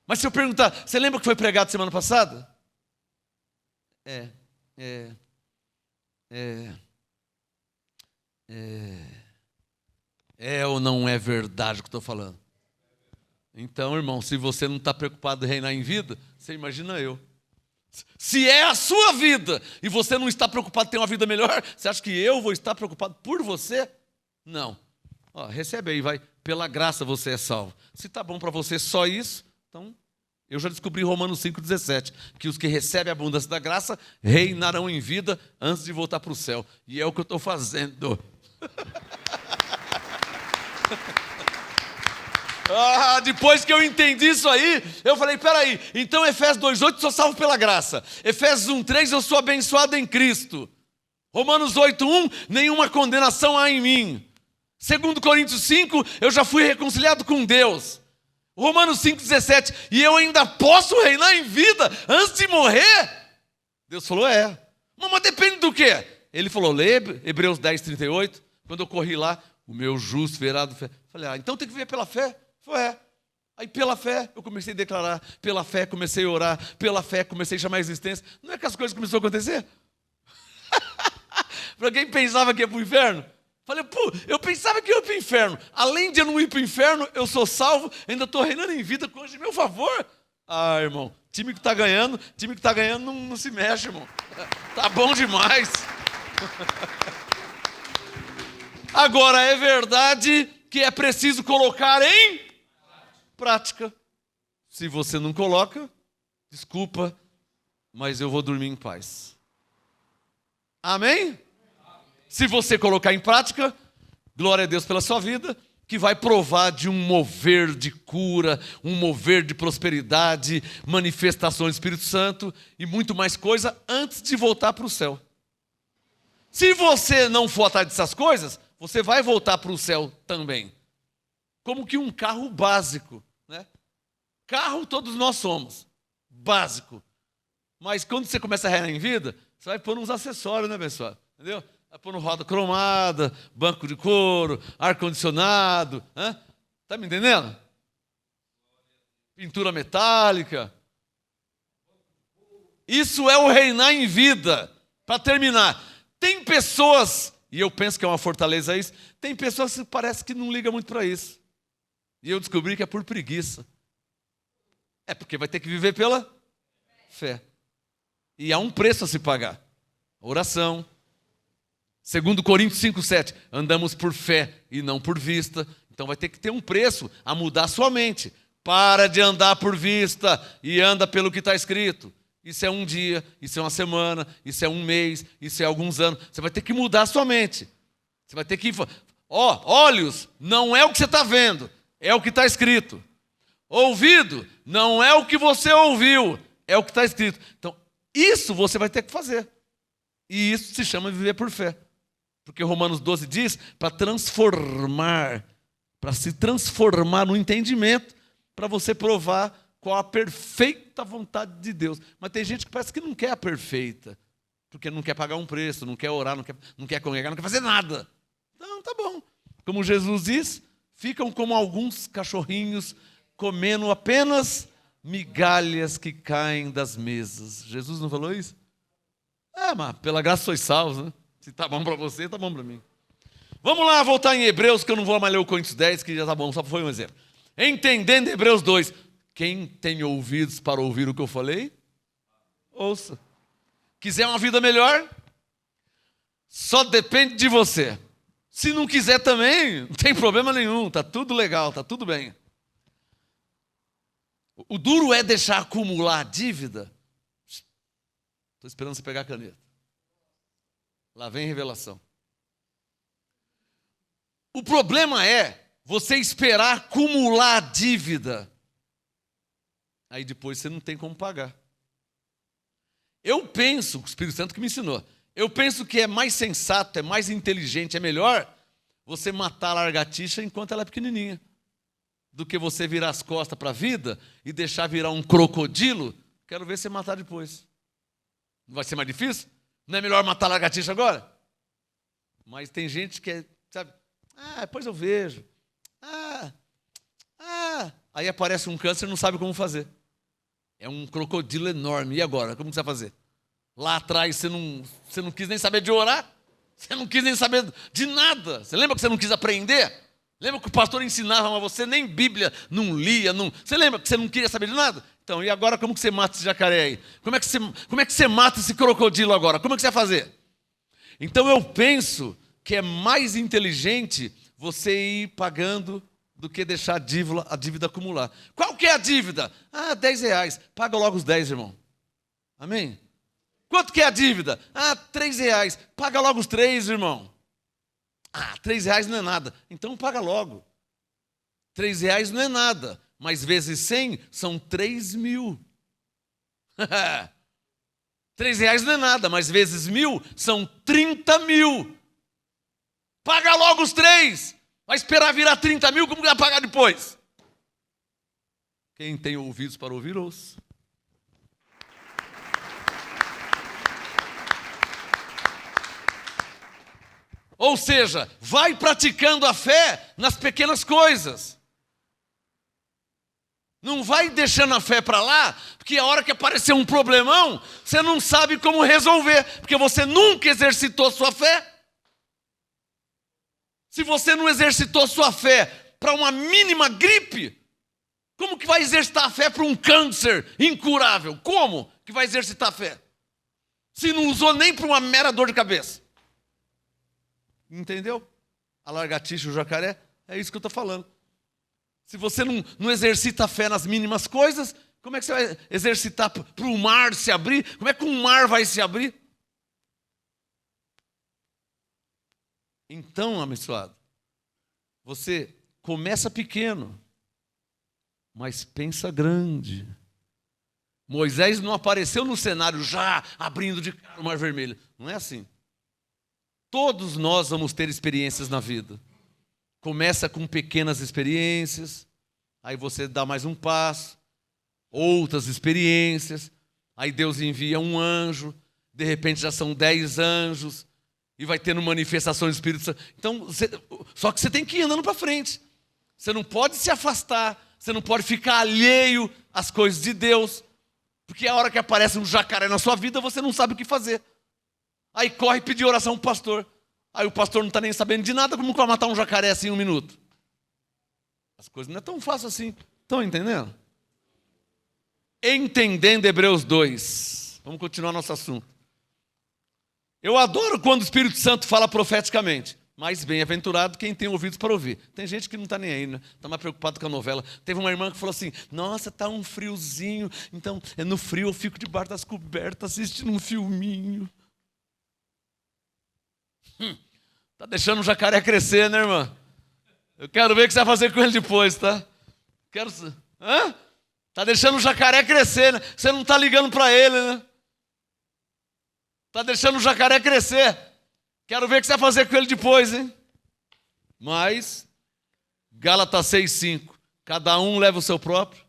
Mas se eu perguntar, você lembra que foi pregado semana passada? É ou não é verdade o que estou falando? Então, irmão, se você não está preocupado em reinar em vida, você imagina eu. Se é a sua vida e você não está preocupado em ter uma vida melhor, você acha que eu vou estar preocupado por você? Não. Ó, recebe aí, vai. Pela graça você é salvo. Se está bom para você só isso, então eu já descobri Romanos 5,17, que os que recebem a abundância da graça reinarão em vida antes de voltar para o céu. E é o que eu estou fazendo. Depois que eu entendi isso aí, eu falei, peraí, então Efésios 2,8 sou salvo pela graça. Efésios 1,3 eu sou abençoado em Cristo. Romanos 8,1 nenhuma condenação há em mim. 2 Coríntios 5 eu já fui reconciliado com Deus. Romanos 5,17 e eu ainda posso reinar em vida antes de morrer? Deus falou, mas depende do quê? Ele falou, lê Hebreus 10, 38. Quando eu corri lá, o meu justo verá do fé. Falei, então tem que viver pela fé. Foi, Aí pela fé eu comecei a declarar, pela fé comecei a orar, pela fé comecei a chamar a existência. Não é que as coisas começaram a acontecer? Para quem pensava que ia para o inferno, falei, eu pensava que ia para o inferno. Além de eu não ir para o inferno, eu sou salvo, ainda estou reinando em vida com hoje, meu favor. Irmão, time que está ganhando não se mexe, irmão. Tá bom demais. Agora, é verdade que é preciso colocar em prática. Se você não coloca, desculpa, mas eu vou dormir em paz. Amém? Se você colocar em prática, glória a Deus pela sua vida, que vai provar de um mover de cura, um mover de prosperidade, manifestação do Espírito Santo e muito mais coisa antes de voltar para o céu. Se você não for atrás dessas coisas, você vai voltar para o céu também. Como que um carro básico, né? Carro todos nós somos, básico. Mas quando você começa a reinar em vida, você vai pôr uns acessórios, né, pessoal? Entendeu? Vai pôr roda cromada, banco de couro, ar-condicionado. Tá me entendendo? Pintura metálica. Isso é o reinar em vida. Para terminar, tem pessoas, e eu penso que é uma fortaleza isso, tem pessoas que parece que não ligam muito para isso. E eu descobri que é por preguiça. É porque vai ter que viver pela fé. E há um preço a se pagar. Oração. 2 Coríntios 5,7. Andamos por fé e não por vista. Então vai ter que ter um preço a mudar a sua mente. Para de andar por vista e anda pelo que está escrito. Isso é um dia, isso é uma semana, isso é um mês, isso é alguns anos. Você vai ter que mudar a sua mente. Você vai ter que... olhos, não é o que você está vendo, é o que está escrito. Ouvido, não é o que você ouviu, é o que está escrito. Então, isso você vai ter que fazer. E isso se chama viver por fé. Porque Romanos 12 diz para transformar, para se transformar no entendimento, para você provar qual a perfeita vontade de Deus. Mas tem gente que parece que não quer a perfeita, porque não quer pagar um preço, não quer orar, não quer congregar, não quer fazer nada. Então, tá bom. Como Jesus diz, ficam como alguns cachorrinhos comendo apenas migalhas que caem das mesas. Jesus não falou isso? Mas pela graça sois salvos, né? Se tá bom para você, tá bom para mim. Vamos lá, voltar em Hebreus, que eu não vou mais ler o Coríntios 10, que já tá bom, só foi um exemplo. Entendendo Hebreus 2. Quem tem ouvidos para ouvir o que eu falei, ouça. Quiser uma vida melhor, só depende de você. Se não quiser também, não tem problema nenhum, tá tudo legal, tá tudo bem. O duro é deixar acumular dívida. Estou esperando você pegar a caneta. Lá vem revelação. O problema é você esperar acumular dívida. Aí depois você não tem como pagar. Eu penso, o Espírito Santo que me ensinou, eu penso que é mais sensato, é mais inteligente, é melhor você matar a lagartixa enquanto ela é pequenininha, do que você virar as costas para a vida e deixar virar um crocodilo. Quero ver você matar depois. Não vai ser mais difícil? Não é melhor matar a lagartixa agora? Mas tem gente que sabe, depois eu vejo. Aí aparece um câncer e não sabe como fazer. É um crocodilo enorme. E agora? Como você vai fazer? Lá atrás você não quis nem saber de orar? Você não quis nem saber de nada? Você lembra que você não quis aprender? Lembra que o pastor ensinava, mas você nem Bíblia não lia? Você lembra que você não queria saber de nada? Então, e agora como que você mata esse jacaré aí? Como é que você mata esse crocodilo agora? Como é que você vai fazer? Então eu penso que é mais inteligente você ir pagando do que deixar a dívida acumular. Qual que é a dívida? R$10. Paga logo os 10, irmão. Amém? Quanto que é a dívida? R$3. Paga logo os 3, irmão. R$3 não é nada. Então paga logo. R$3 não é nada. Mas vezes 100 são 3.000. R$3 não é nada. Mas vezes 1.000 são 30.000. Paga logo os 3. Vai esperar virar 30.000, como que vai pagar depois? Quem tem ouvidos para ouvir, ouça. Ou seja, vai praticando a fé nas pequenas coisas. Não vai deixando a fé para lá, porque a hora que aparecer um problemão, você não sabe como resolver, porque você nunca exercitou sua fé. Se você não exercitou sua fé para uma mínima gripe, como que vai exercitar a fé para um câncer incurável? Como que vai exercitar a fé? Se não usou nem para uma mera dor de cabeça. Entendeu? A lagartixa e o jacaré, é isso que eu estou falando. Se você não exercita a fé nas mínimas coisas, como é que você vai exercitar para o mar se abrir? Como é que um mar vai se abrir? Então, abençoado, você começa pequeno, mas pensa grande. Moisés não apareceu no cenário já abrindo de cara o Mar Vermelho. Não é assim. Todos nós vamos ter experiências na vida. Começa com pequenas experiências, aí você dá mais um passo, outras experiências, aí Deus envia um anjo, de repente já são 10 anjos, e vai tendo manifestações do Espírito Santo. Então, só que você tem que ir andando para frente. Você não pode se afastar, você não pode ficar alheio às coisas de Deus, porque a hora que aparece um jacaré na sua vida, você não sabe o que fazer. Aí corre pedir oração para o pastor. Aí o pastor não está nem sabendo de nada, como que vai matar um jacaré assim em 1 minuto? As coisas não é tão fácil assim. Estão entendendo? Entendendo Hebreus 2. Vamos continuar nosso assunto. Eu adoro quando o Espírito Santo fala profeticamente. Mas bem-aventurado quem tem ouvidos para ouvir. Tem gente que não está nem aí, né? Está mais preocupado com a novela. Teve uma irmã que falou assim, nossa, está um friozinho. Então, no frio eu fico debaixo das cobertas assistindo um filminho. Tá deixando o jacaré crescer, né, irmã? Eu quero ver o que você vai fazer com ele depois, tá? Hã? Tá deixando o jacaré crescer, né? Você não tá ligando para ele, né? Tá deixando o jacaré crescer. Quero ver o que você vai fazer com ele depois, hein? Mas, Gálatas 6:5. Cada um leva o seu próprio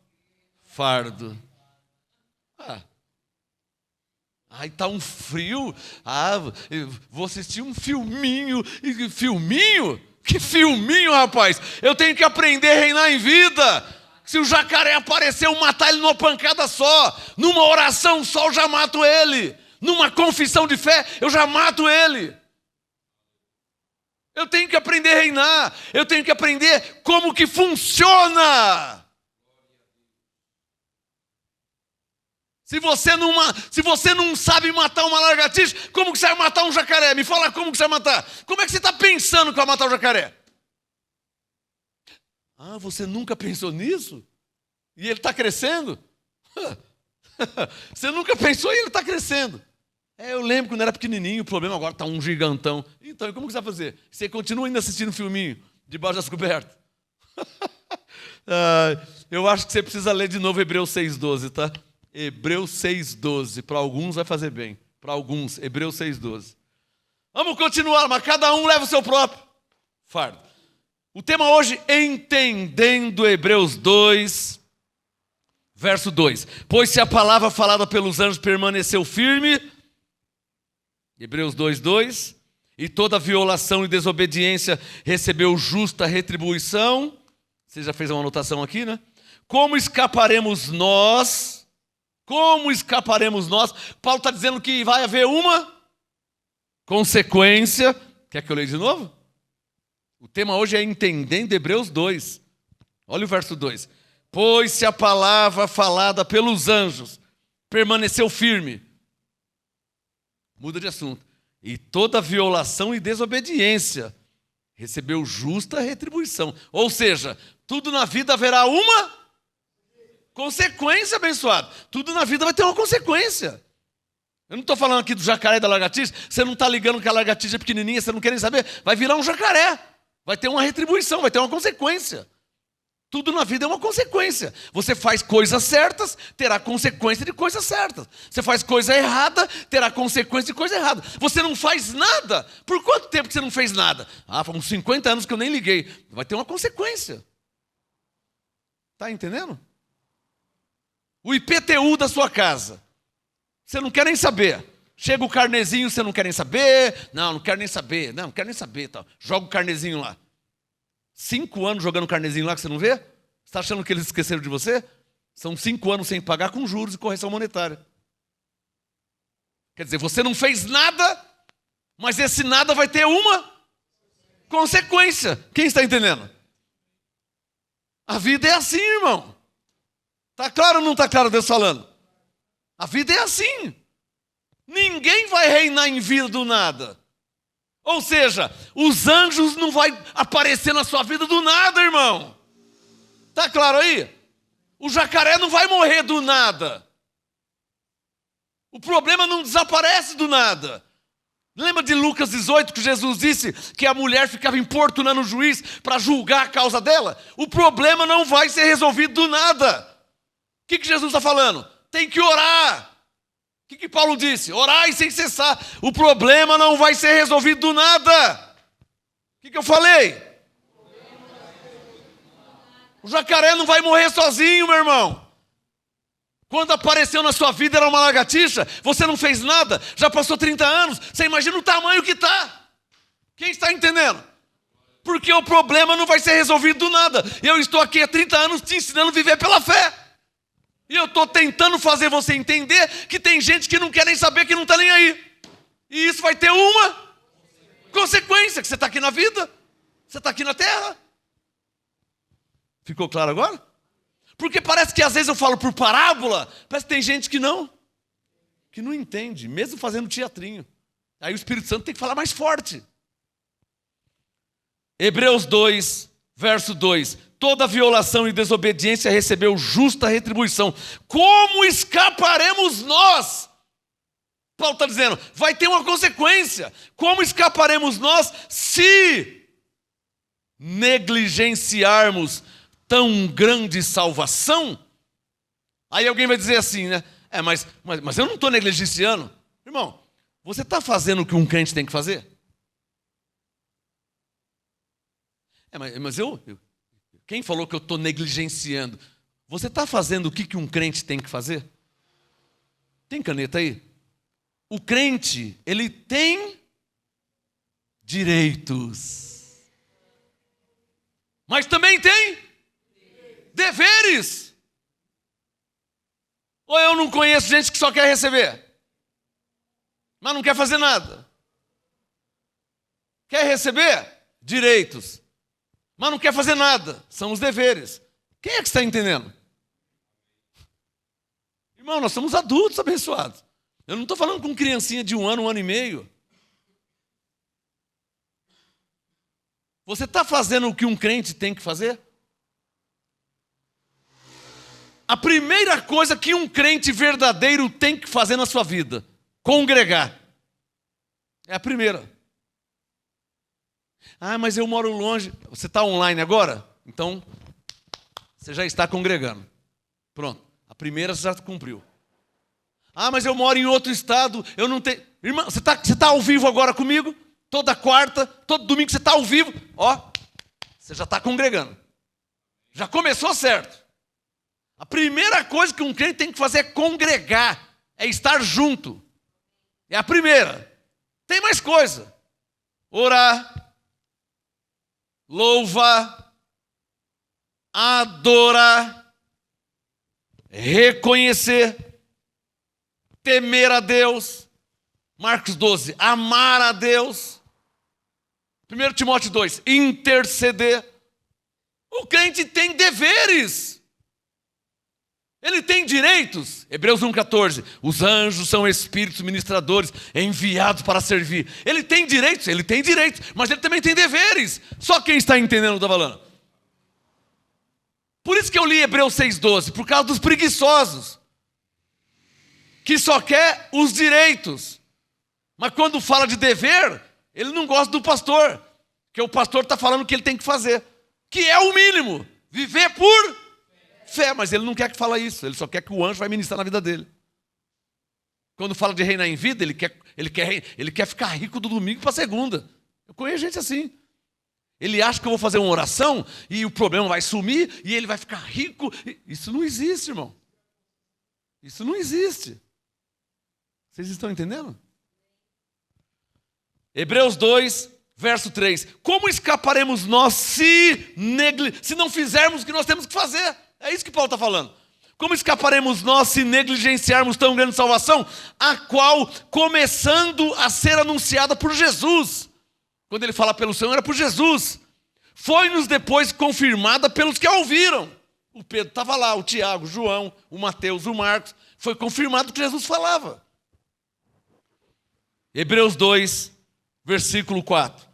fardo. Ai, tá um frio. Vou assistir um filminho. Filminho? Que filminho, rapaz? Eu tenho que aprender a reinar em vida. Se o jacaré aparecer, eu matar ele numa pancada só. Numa oração só, eu já mato ele. Numa confissão de fé, eu já mato ele. Eu tenho que aprender a reinar. Eu tenho que aprender como que funciona. Se você não sabe matar uma lagartixa, como que você vai matar um jacaré? Me fala como que você vai matar. Como é que você está pensando que vai matar o jacaré? Você nunca pensou nisso? E ele está crescendo? Você nunca pensou e ele está crescendo. Eu lembro quando era pequenininho, o problema agora está um gigantão. Então, como que você vai fazer? Você continua ainda assistindo um filminho, debaixo das cobertas? Eu acho que você precisa ler de novo Hebreus 6:12, tá? Hebreus 6:12, para alguns vai fazer bem. Para alguns, Hebreus 6:12. Vamos continuar, mas cada um leva o seu próprio fardo. O tema hoje, entendendo Hebreus 2, verso 2. Pois se a palavra falada pelos anjos permaneceu firme, Hebreus 2:2, e toda violação e desobediência recebeu justa retribuição. Você já fez uma anotação aqui, né? Como escaparemos nós? Como escaparemos nós? Paulo está dizendo que vai haver uma consequência. Quer que eu leia de novo? O tema hoje é entendendo Hebreus 2. Olha o verso 2. Pois se a palavra falada pelos anjos permaneceu firme. Muda de assunto. E toda violação e desobediência recebeu justa retribuição. Ou seja, tudo na vida haverá uma consequência, abençoado. Tudo na vida vai ter uma consequência. Eu não estou falando aqui do jacaré e da lagartixa. Você não está ligando que a lagartixa é pequenininha, você não quer nem saber. Vai virar um jacaré. Vai ter uma retribuição, vai ter uma consequência. Tudo na vida é uma consequência. Você faz coisas certas, terá consequência de coisas certas. Você faz coisa errada, terá consequência de coisa errada. Você não faz nada. Por quanto tempo que você não fez nada? Foi uns 50 anos que eu nem liguei. Vai ter uma consequência. Está entendendo? O IPTU da sua casa. Você não quer nem saber. Chega o carnezinho, você não quer nem saber. Não quero nem saber. Não quero nem saber. Tal. Joga o carnezinho lá. 5 anos jogando carnezinho lá que você não vê? Você está achando que eles esqueceram de você? São 5 anos sem pagar com juros e correção monetária. Quer dizer, você não fez nada, mas esse nada vai ter uma consequência. Quem está entendendo? A vida é assim, irmão. Está claro ou não está claro Deus falando? A vida é assim. Ninguém vai reinar em vida do nada. Ou seja, os anjos não vão aparecer na sua vida do nada, irmão. Está claro aí? O jacaré não vai morrer do nada. O problema não desaparece do nada. Lembra de Lucas 18, que Jesus disse que a mulher ficava importunando o juiz para julgar a causa dela? O problema não vai ser resolvido do nada. O que Jesus está falando? Tem que orar. O que Paulo disse? Orai sem cessar. O problema não vai ser resolvido do nada. O que eu falei? O jacaré não vai morrer sozinho, meu irmão. Quando apareceu na sua vida era uma lagartixa, você não fez nada, já passou 30 anos, você imagina o tamanho que está. Quem está entendendo? Porque o problema não vai ser resolvido do nada. Eu estou aqui há 30 anos te ensinando a viver pela fé. E eu estou tentando fazer você entender que tem gente que não quer nem saber, que não está nem aí. E isso vai ter uma consequência, que você está aqui na vida, você está aqui na terra. Ficou claro agora? Porque parece que às vezes eu falo por parábola, parece que tem gente que não entende, mesmo fazendo teatrinho. Aí o Espírito Santo tem que falar mais forte. Hebreus 2, verso 2. Toda violação e desobediência recebeu justa retribuição. Como escaparemos nós? Paulo está dizendo, vai ter uma consequência. Como escaparemos nós se negligenciarmos tão grande salvação? Aí alguém vai dizer assim, né? Mas eu não estou negligenciando. Irmão, você está fazendo o que um crente tem que fazer? Quem falou que eu estou negligenciando? Você está fazendo o que um crente tem que fazer? Tem caneta aí? O crente, ele tem direitos. Mas também tem deveres. Ou eu não conheço gente que só quer receber, mas não quer fazer nada. Quer receber? Direitos. Mas não quer fazer nada. São os deveres. Quem é que está entendendo? Irmão, nós somos adultos abençoados. Eu não estou falando com criancinha de 1 ano e meio. Você está fazendo o que um crente tem que fazer? A primeira coisa que um crente verdadeiro tem que fazer na sua vida, congregar. É a primeira. Mas eu moro longe. Você está online agora? Então, você já está congregando. Pronto. A primeira você já cumpriu. Mas eu moro em outro estado, eu não tenho... Irmão, você tá ao vivo agora comigo? Toda quarta, todo domingo você está ao vivo. Você já está congregando. Já começou certo. A primeira coisa que um crente tem que fazer é congregar, é estar junto. É a primeira. Tem mais coisa. Orar, louvar, adorar, reconhecer, temer a Deus. Marcos 12, amar a Deus. 1 Timóteo 2, interceder. O crente tem deveres. Ele tem direitos. Hebreus 1,14. Os anjos são espíritos ministradores enviados para servir. Ele tem direitos, mas ele também tem deveres. Só quem está entendendo o que eu estou falando. Por isso que eu li Hebreus 6,12, por causa dos preguiçosos, que só quer os direitos. Mas quando fala de dever, ele não gosta do pastor, porque o pastor está falando o que ele tem que fazer, que é o mínimo, viver por fé, mas ele não quer que fale isso, ele só quer que o anjo vai ministrar na vida dele. Quando fala de reinar em vida, ele quer ficar rico do domingo para segunda. Eu conheço gente assim. Ele acha que eu vou fazer uma oração e o problema vai sumir e ele vai ficar rico. Isso não existe, irmão. Isso não existe. Vocês estão entendendo? Hebreus 2, verso 3. Como escaparemos nós se não fizermos o que nós temos que fazer? É isso que Paulo está falando. Como escaparemos nós se negligenciarmos tão grande salvação, a qual, começando a ser anunciada por Jesus, quando ele fala pelo Senhor, era por Jesus, foi-nos depois confirmada pelos que a ouviram. O Pedro estava lá, o Tiago, o João, o Mateus, o Marcos, foi confirmado o que Jesus falava. Hebreus 2, versículo 4,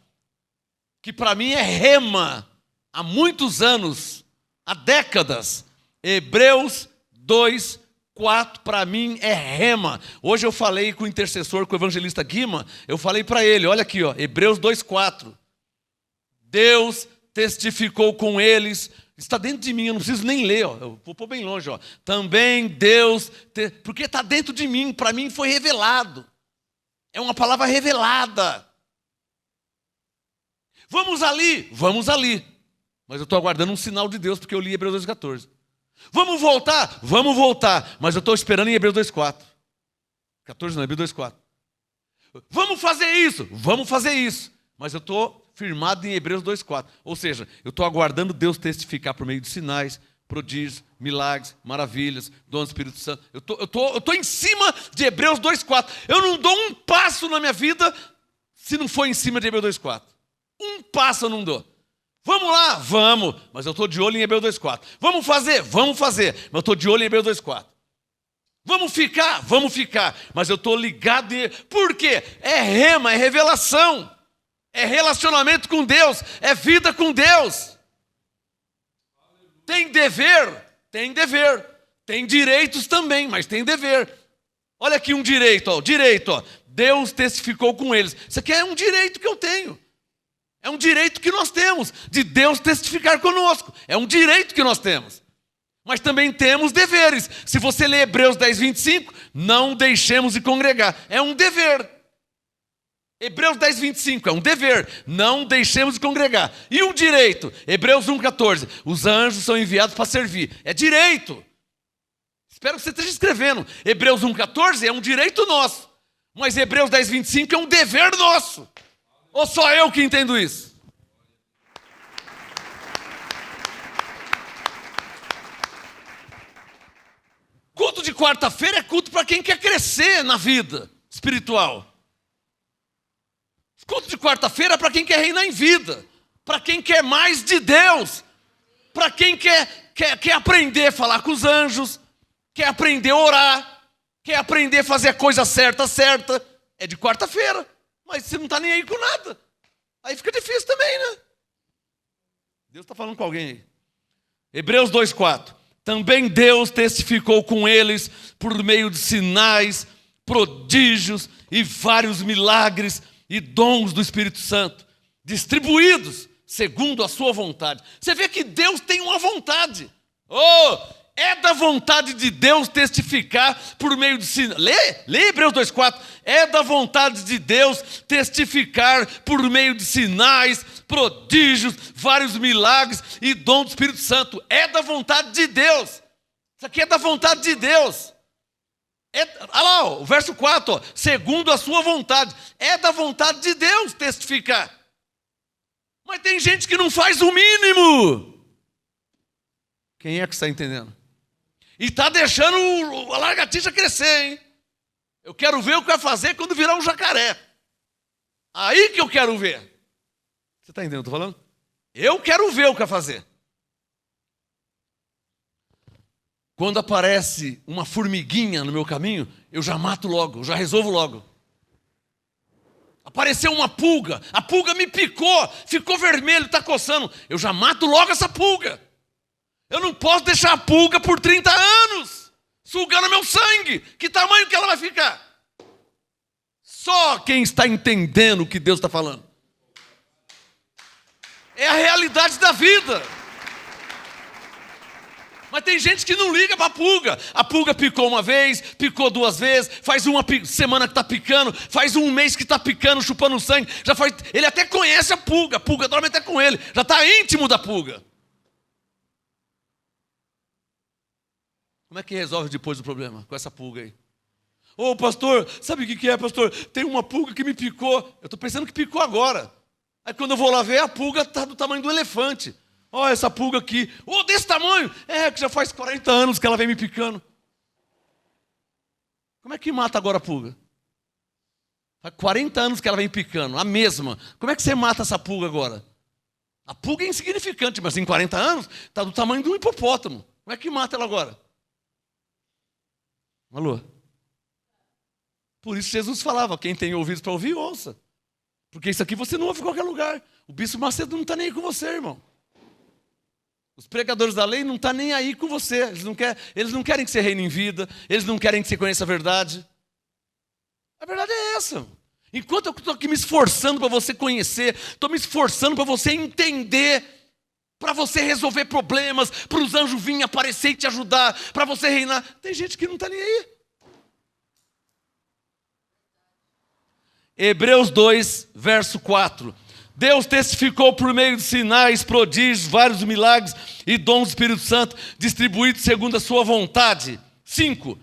que para mim é rema, há muitos anos, há décadas. Hebreus 2, 4 para mim é rema. Hoje eu falei com o intercessor, com o evangelista Guima, eu falei para ele, olha aqui, ó, Hebreus 2, 4. Deus testificou com eles, está dentro de mim, eu não preciso nem ler, ó, eu vou pôr bem longe, ó. Também Deus, porque está dentro de mim, para mim foi revelado. É uma palavra revelada. Vamos ali, mas eu estou aguardando um sinal de Deus, porque eu li Hebreus 2,14. Vamos voltar, mas eu estou esperando em Hebreus 2,4. 14 não, Hebreus 2,4. Vamos fazer isso, mas eu estou firmado em Hebreus 2,4. Ou seja, eu estou aguardando Deus testificar por meio de sinais, prodígios, milagres, maravilhas, dom do Espírito Santo. Eu estou em cima de Hebreus 2,4. Eu não dou um passo na minha vida se não for em cima de Hebreus 2,4. Um passo eu não dou. Vamos lá, vamos, mas eu estou de olho em Hebreus 2,4. Vamos fazer, mas eu estou de olho em Hebreus 2,4. Vamos ficar, mas eu estou ligado em... Por quê? É rema, é revelação, é relacionamento com Deus, é vida com Deus. Tem dever, tem direitos também, mas tem dever. Olha aqui um direito, ó. Deus testificou com eles. Isso aqui é um direito que eu tenho. É um direito que nós temos, de Deus testificar conosco. É um direito que nós temos. Mas também temos deveres. Se você ler Hebreus 10, 25, não deixemos de congregar. É um dever. Hebreus 10, 25 é um dever. Não deixemos de congregar. E um direito. Hebreus 1, 14. Os anjos são enviados para servir. É direito. Espero que você esteja escrevendo. Hebreus 1, 14 é um direito nosso. Mas Hebreus 10, 25 é um dever nosso. Ou só eu que entendo isso? Culto de quarta-feira é culto para quem quer crescer na vida espiritual. Culto de quarta-feira é para quem quer reinar em vida, para quem quer mais de Deus, para quem quer aprender a falar com os anjos, quer aprender a orar, quer aprender a fazer a coisa certa. É de quarta-feira. Mas você não está nem aí com nada. Aí fica difícil também, né? Deus está falando com alguém aí. Hebreus 2,4. Também Deus testificou com eles por meio de sinais, prodígios e vários milagres e dons do Espírito Santo, distribuídos segundo a sua vontade. Você vê que Deus tem uma vontade. É da vontade de Deus testificar por meio de sinais. Lê Hebreus 2,4. É da vontade de Deus testificar por meio de sinais, prodígios, vários milagres e dom do Espírito Santo. É da vontade de Deus. Isso aqui é da vontade de Deus. Olha lá, o verso 4. Segundo a sua vontade. É da vontade de Deus testificar. Mas tem gente que não faz o mínimo. Quem é que está entendendo? E está deixando a lagartixa crescer, hein? Eu quero ver o que vai fazer quando virar um jacaré. Aí que eu quero ver. Você está entendendo o que eu estou falando? Eu quero ver o que vai fazer. Quando aparece uma formiguinha no meu caminho, eu já mato logo, eu já resolvo logo. Apareceu uma pulga, a pulga me picou, ficou vermelho, está coçando. Eu já mato logo essa pulga. Eu não posso deixar a pulga por 30 anos, sugando meu sangue. Que tamanho que ela vai ficar? Só quem está entendendo o que Deus está falando. É a realidade da vida. Mas tem gente que não liga para a pulga. A pulga picou uma vez, picou duas vezes, faz uma semana que está picando, faz um mês que está picando, chupando sangue. Ele até conhece a pulga dorme até com ele, já está íntimo da pulga. Como é que resolve depois o problema com essa pulga aí? Ô pastor, sabe o que é, pastor? Tem uma pulga que me picou. Eu estou pensando que picou agora. Aí quando eu vou lá ver, a pulga está do tamanho do elefante. Olha essa pulga aqui. Ô, desse tamanho. É, que já faz 40 anos que ela vem me picando. Como é que mata agora a pulga? Faz 40 anos que ela vem picando, a mesma. Como é que você mata essa pulga agora? A pulga é insignificante, mas em 40 anos está do tamanho de um hipopótamo. Como é que mata ela agora? Alô? Por isso Jesus falava, quem tem ouvidos para ouvir, ouça. Porque isso aqui você não ouve em qualquer lugar. O bispo Macedo não está nem aí com você, irmão. Os pregadores da lei não estão nem aí com você. Eles não querem que você reine em vida. Eles não querem que você conheça a verdade. A verdade é essa. Enquanto eu estou aqui me esforçando para você conhecer, estou me esforçando para você entender, para você resolver problemas, para os anjos virem aparecer e te ajudar, para você reinar. Tem gente que não está nem aí. Hebreus 2, verso 4. Deus testificou por meio de sinais, prodígios, vários milagres e dons do Espírito Santo, distribuídos segundo a sua vontade. 5.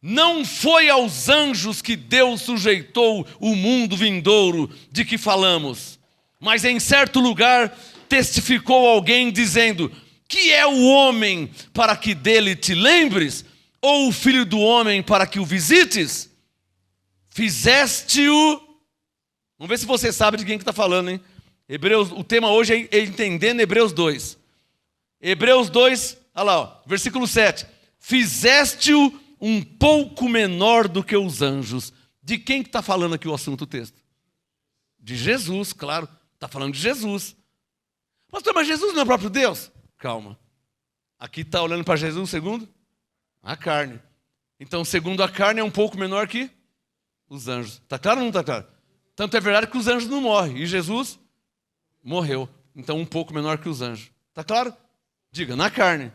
Não foi aos anjos que Deus sujeitou o mundo vindouro de que falamos, mas em certo lugar testificou alguém dizendo: que é o homem para que dele te lembres? Ou o filho do homem para que o visites? Fizeste-o. Vamos ver se você sabe de quem que está falando, hein? Hebreus, o tema hoje é entendendo Hebreus 2. Hebreus 2, olha lá, ó, versículo 7. Fizeste-o um pouco menor do que os anjos. De quem que está falando aqui o assunto do texto? De Jesus, claro. Está falando de Jesus. Pastor, mas Jesus não é o próprio Deus? Calma. Aqui está olhando para Jesus segundo a carne. Então, segundo a carne, é um pouco menor que os anjos. Está claro ou não está claro? Tanto é verdade que os anjos não morrem. E Jesus morreu. Então, um pouco menor que os anjos. Está claro? Diga, na carne.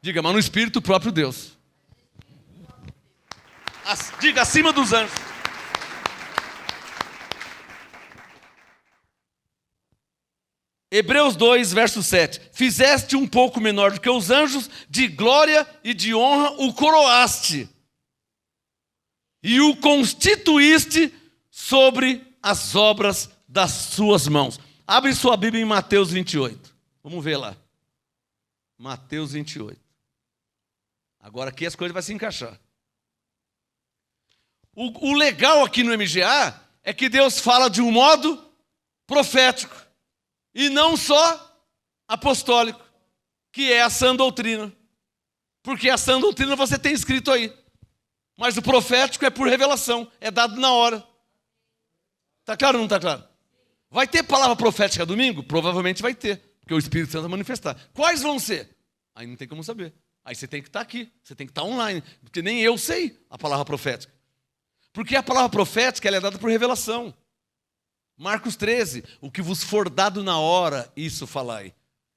Diga, mas no espírito, o próprio Deus. Diga, acima dos anjos. Hebreus 2, verso 7. Fizeste um pouco menor do que os anjos, de glória e de honra o coroaste. E o constituíste sobre as obras das suas mãos. Abre sua Bíblia em Mateus 28. Vamos ver lá. Mateus 28. Agora aqui as coisas vão se encaixar. O legal aqui no MGA é que Deus fala de um modo profético e não só apostólico, que é a sã doutrina. Porque a sã doutrina você tem escrito aí. Mas o profético é por revelação, é dado na hora. Está claro ou não está claro? Vai ter palavra profética domingo? Provavelmente vai ter, porque o Espírito Santo vai manifestar. Quais vão ser? Aí não tem como saber. Aí você tem que estar aqui, você tem que estar online, porque nem eu sei a palavra profética. Porque a palavra profética ela é dada por revelação. Marcos 13, o que vos for dado na hora, isso falai.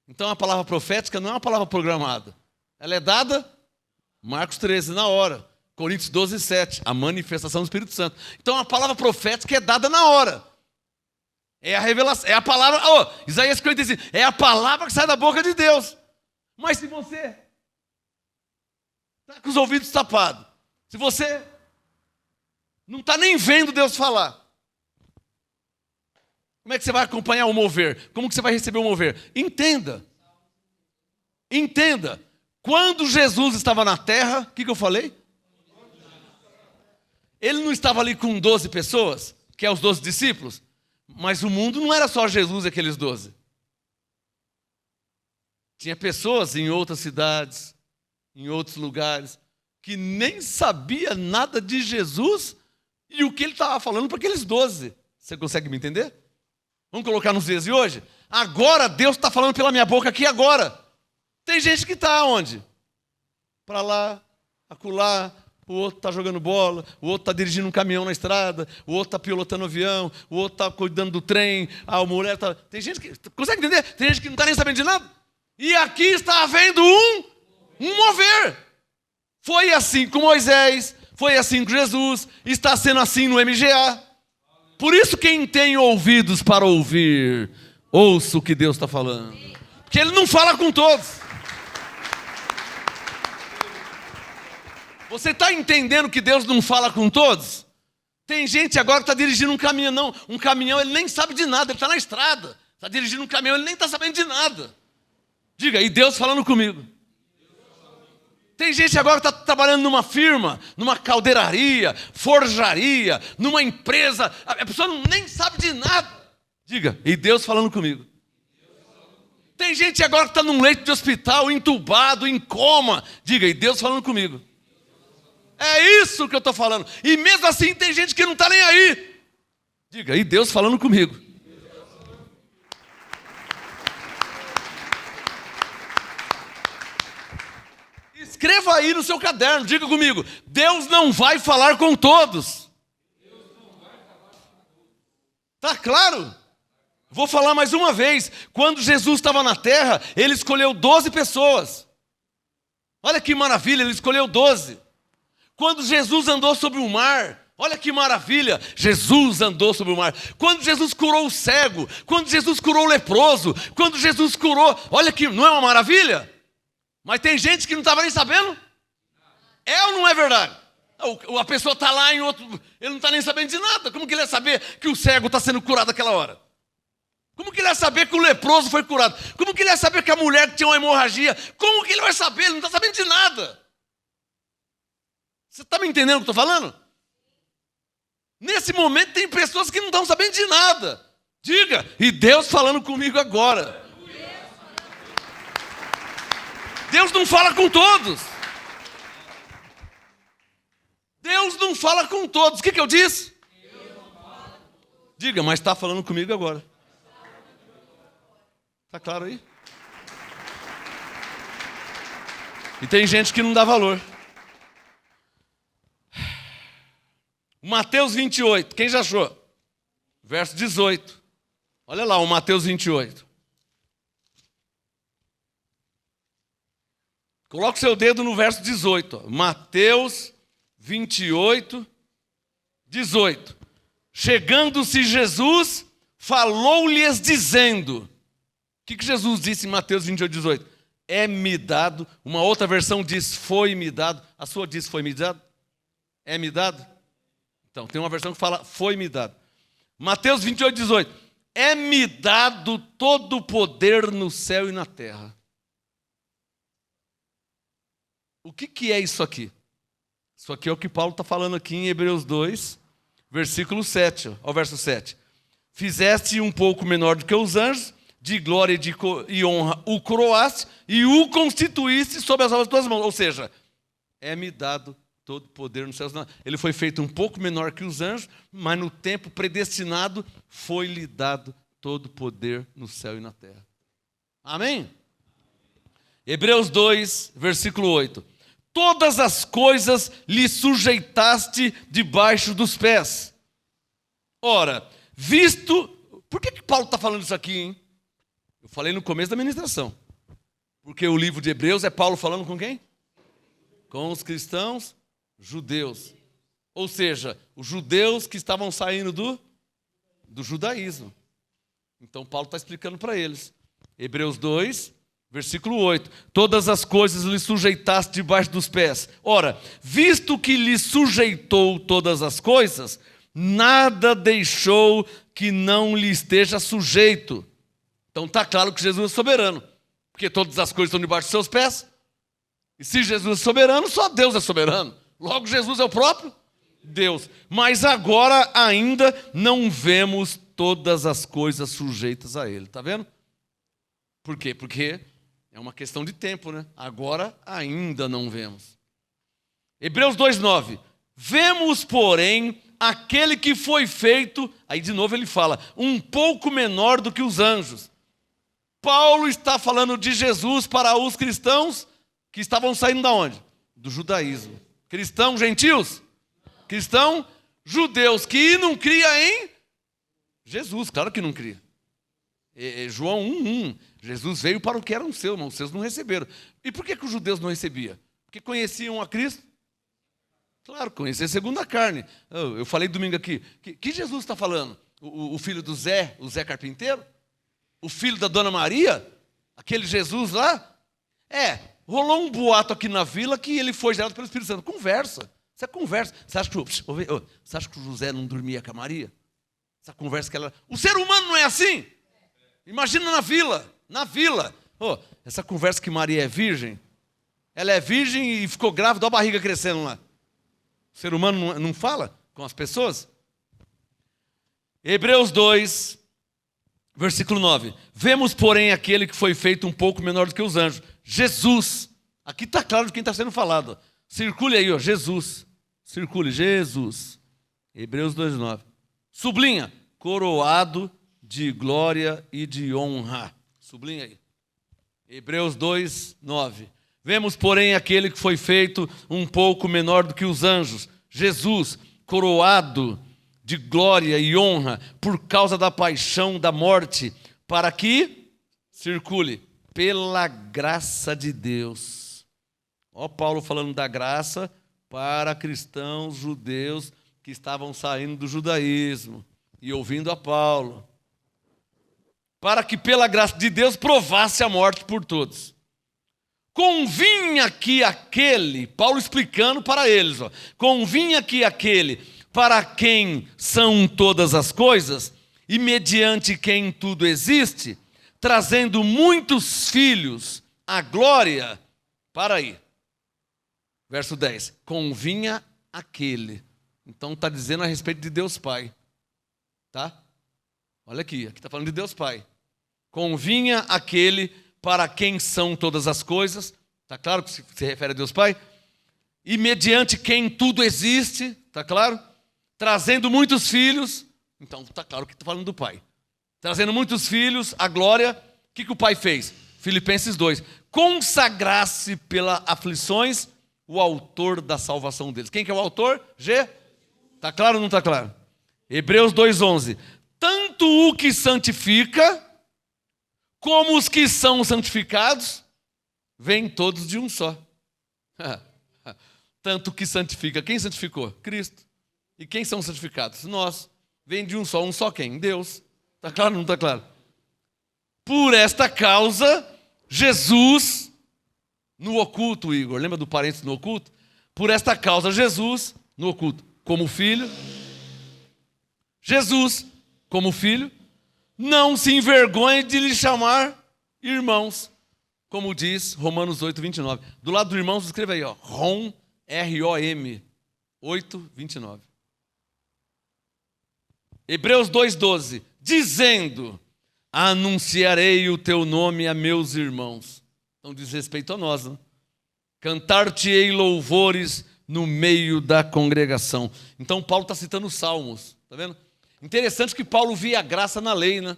Então a palavra profética não é uma palavra programada. Ela é dada, Marcos 13, na hora. Coríntios 12, 7, a manifestação do Espírito Santo. Então a palavra profética é dada na hora. É a revelação, é a palavra, Isaías 55, é a palavra que sai da boca de Deus. Mas se você está com os ouvidos tapados, se você não está nem vendo Deus falar, como é que você vai acompanhar o mover? Como que você vai receber o mover? Entenda. Entenda. Quando Jesus estava na terra, o que eu falei? Ele não estava ali com 12 pessoas, que é os 12 discípulos, mas o mundo não era só Jesus e aqueles 12. Tinha pessoas em outras cidades, em outros lugares, que nem sabia nada de Jesus e o que ele estava falando para aqueles 12. Você consegue me entender? Vamos colocar nos dias de hoje? Agora Deus está falando pela minha boca aqui agora. Tem gente que está onde? Para lá, acolá. O outro está jogando bola, o outro está dirigindo um caminhão na estrada, o outro está pilotando avião, o outro está cuidando do trem, a mulher está... Tem gente que... Consegue entender? Tem gente que não está nem sabendo de nada. E aqui está havendo um mover. Foi assim com Moisés, foi assim com Jesus, está sendo assim no MGA. Por isso quem tem ouvidos para ouvir, ouça o que Deus está falando. Porque Ele não fala com todos. Você está entendendo que Deus não fala com todos? Tem gente agora que está dirigindo um caminhão, não. Um caminhão, ele nem sabe de nada, ele está na estrada. Está dirigindo um caminhão, ele nem está sabendo de nada. Diga, e Deus falando comigo. Tem gente agora que está trabalhando numa firma, numa caldeiraria, forjaria, numa empresa. A pessoa nem sabe de nada. Diga, e Deus falando comigo. Tem gente agora que está num leito de hospital, entubado, em coma. Diga, e Deus falando comigo. É isso que eu estou falando. E mesmo assim tem gente que não está nem aí. Diga, e Deus falando comigo. Escreva aí no seu caderno, diga comigo. Deus não vai falar com todos. Tá claro? Vou falar mais uma vez. Quando Jesus estava na terra, ele escolheu 12 pessoas. Olha que maravilha, ele escolheu 12. Quando Jesus andou sobre o mar, olha que maravilha, Jesus andou sobre o mar. Quando Jesus curou o cego, quando Jesus curou o leproso, quando Jesus curou, olha que, não é uma maravilha? Mas tem gente que não estava nem sabendo? É ou não é verdade? A pessoa está lá em outro, ele não está nem sabendo de nada. Como que ele ia saber que o cego está sendo curado naquela hora? Como que ele ia saber que o leproso foi curado? Como que ele ia saber que a mulher que tinha uma hemorragia? Como que ele vai saber? Ele não está sabendo de nada. Você está me entendendo o que eu estou falando? Nesse momento tem pessoas que não estão sabendo de nada. Diga, e Deus falando comigo agora. Deus não fala com todos. Deus não fala com todos. O que eu disse? Diga, mas está falando comigo agora. Está claro aí? E tem gente que não dá valor. Mateus 28, quem já achou? Verso 18. Olha lá o Mateus 28. Coloque o seu dedo no verso 18. Ó. Mateus 28, 18. Chegando-se Jesus, falou-lhes dizendo. O que Jesus disse em Mateus 28, 18? É-me dado. Uma outra versão diz foi-me dado. A sua diz foi-me dado? É-me dado? Então, tem uma versão que fala foi-me dado. Mateus 28, 18. É-me dado todo o poder no céu e na terra. O que é isso aqui? Isso aqui é o que Paulo está falando aqui em Hebreus 2, versículo 7. Olha o verso 7. Fizeste um pouco menor do que os anjos, de glória e honra o coroaste e o constituíste sob as obras das tuas mãos. Ou seja, é-me dado todo o poder nos céus. Ele foi feito um pouco menor que os anjos, mas no tempo predestinado foi-lhe dado todo o poder no céu e na terra. Amém? Hebreus 2, versículo 8. Todas as coisas lhe sujeitaste debaixo dos pés. Ora, visto... Por que Paulo está falando isso aqui, hein? Eu falei no começo da ministração. Porque o livro de Hebreus é Paulo falando com quem? Com os cristãos judeus. Ou seja, os judeus que estavam saindo do judaísmo. Então Paulo está explicando para eles. Hebreus 2, versículo 8. Todas as coisas lhe sujeitaste debaixo dos pés. Ora, visto que lhe sujeitou todas as coisas, nada deixou que não lhe esteja sujeito. Então está claro que Jesus é soberano. Porque todas as coisas estão debaixo dos seus pés. E se Jesus é soberano, só Deus é soberano. Logo, Jesus é o próprio Deus. Mas agora ainda não vemos todas as coisas sujeitas a Ele. Está vendo? Por quê? Porque é uma questão de tempo, né? Agora ainda não vemos. Hebreus 2,9. Vemos, porém, aquele que foi feito, aí de novo ele fala, um pouco menor do que os anjos. Paulo está falando de Jesus para os cristãos que estavam saindo da onde? Do judaísmo. Cristãos gentios? Cristãos judeus que não cria em Jesus, claro que não cria. João 1:1. Jesus veio para o que eram seus, mas os seus não receberam. E por que os judeus não recebiam? Porque conheciam a Cristo? Claro, conheciam segundo a carne. Eu falei domingo aqui, que Jesus está falando? O filho do Zé, o Zé Carpinteiro? O filho da Dona Maria? Aquele Jesus lá? rolou um boato aqui na vila que ele foi gerado pelo Espírito Santo. Conversa. Você conversa. Você acha que o José não dormia com a Maria? Essa conversa que ela... O ser humano não é assim? Imagina na vila. Na vila. Essa conversa que Maria é virgem. Ela é virgem e ficou grávida, olha a barriga crescendo lá. O ser humano não fala com as pessoas? Hebreus 2, versículo 9. Vemos, porém, aquele que foi feito um pouco menor do que os anjos. Jesus. Aqui está claro de quem está sendo falado. Circule aí, Jesus. Circule, Jesus. Hebreus 2:9. Sublinha. Coroado de glória e de honra. Sublinha aí. Hebreus 2:9. Vemos, porém, aquele que foi feito um pouco menor do que os anjos. Jesus, coroado de glória e honra por causa da paixão, da morte, para que, circule, pela graça de Deus. Ó Paulo falando da graça para cristãos judeus que estavam saindo do judaísmo e ouvindo a Paulo. Para que pela graça de Deus provasse a morte por todos. Convinha que aquele, Paulo explicando para eles, convinha que aquele para quem são todas as coisas e mediante quem tudo existe, trazendo muitos filhos à glória, para aí, verso 10, convinha aquele, então está dizendo a respeito de Deus Pai, tá? Olha aqui está falando de Deus Pai, convinha aquele para quem são todas as coisas, está claro que se refere a Deus Pai, e mediante quem tudo existe, está claro? Trazendo muitos filhos, então está claro que está falando do Pai. Trazendo muitos filhos à glória, o que o Pai fez? Filipenses 2, consagrasse pelas aflições o autor da salvação deles. Quem que é o autor? Está claro ou não está claro? Hebreus 2:11, tanto o que santifica, como os que são santificados, vêm todos de um só. Tanto que santifica. Quem santificou? Cristo. E quem são santificados? Nós. Vem de um só quem? Deus. Está claro ou não está claro? Por esta causa, Jesus, no oculto, Igor, lembra do parênteses no oculto? Por esta causa, Jesus, no oculto, como filho, Jesus, como filho, não se envergonhe de lhe chamar irmãos, como diz Romanos 8:29. Do lado do irmão, escreva aí, Rom, R-O-M, 8:29. Hebreus 2:12, dizendo, anunciarei o teu nome a meus irmãos. Então diz respeito a nós, né? Cantar-te-ei louvores no meio da congregação. Então Paulo está citando os Salmos, está vendo? Interessante que Paulo via a graça na lei, né?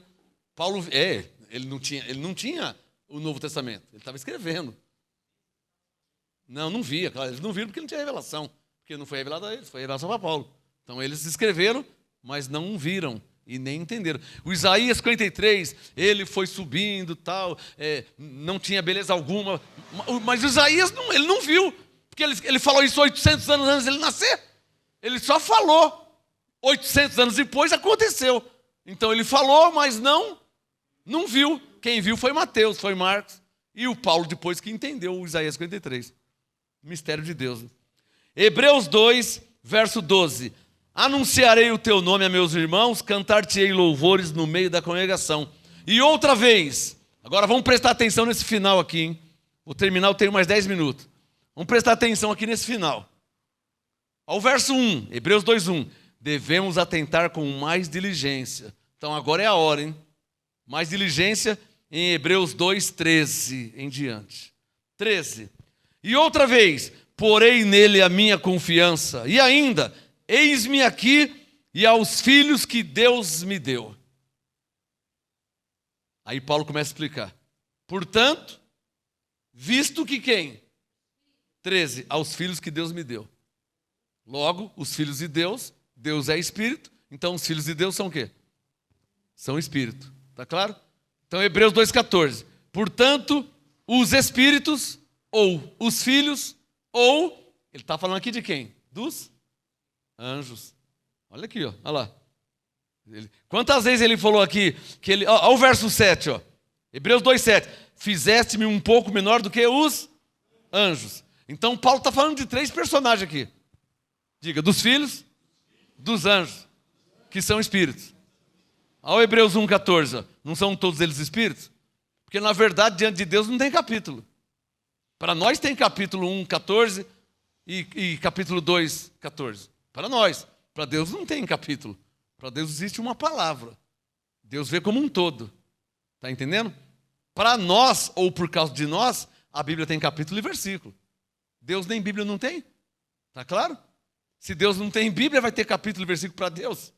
Ele não tinha o Novo Testamento, ele estava escrevendo. Não via, claro, eles não viram porque não tinha revelação, porque não foi revelado a eles, foi revelação para Paulo. Então eles escreveram, mas não viram e nem entenderam. O Isaías 53, ele foi subindo, tal, não tinha beleza alguma, mas o Isaías ele não viu, porque ele falou isso 800 anos antes de ele nascer. Ele só falou. 800 anos depois aconteceu. Então ele falou, mas não viu. Quem viu foi Mateus, foi Marcos. E o Paulo depois que entendeu o Isaías 53. Mistério de Deus. Hebreus 2, verso 12. Anunciarei o teu nome a meus irmãos, cantar-te-ei louvores no meio da congregação. E outra vez, agora vamos prestar atenção nesse final aqui, hein? Vou terminar, eu tenho mais 10 minutos. Vamos prestar atenção aqui nesse final. Ao verso 1, Hebreus 2:1. Devemos atentar com mais diligência. Então agora é a hora, hein? Mais diligência em Hebreus 2:13 em diante. 13. E outra vez, porei nele a minha confiança. E ainda, eis-me aqui e aos filhos que Deus me deu. Aí Paulo começa a explicar. Portanto, visto que quem? 13. Aos filhos que Deus me deu. Logo, os filhos de Deus, Deus é espírito, então os filhos de Deus são o quê? São espírito, está claro? Então Hebreus 2:14. Portanto, os espíritos, ou os filhos, ou, ele está falando aqui de quem? Dos anjos. Olha aqui, olha lá. Quantas vezes ele falou aqui, que olha o verso 7, Hebreus 2:7. Fizeste-me um pouco menor do que os anjos. Então Paulo está falando de 3 personagens aqui. Diga, dos filhos, dos anjos, que são espíritos. Ao Hebreus 1,14, não são todos eles espíritos? Porque na verdade, diante de Deus não tem capítulo. Para nós tem capítulo 1,14 e capítulo 2,14. Para nós. Para Deus não tem capítulo. Para Deus existe uma palavra. Deus vê como um todo. Está entendendo? Para nós, ou por causa de nós, a Bíblia tem capítulo e versículo. Deus nem Bíblia não tem. Está claro? Se Deus não tem Bíblia, vai ter capítulo e versículo para Deus?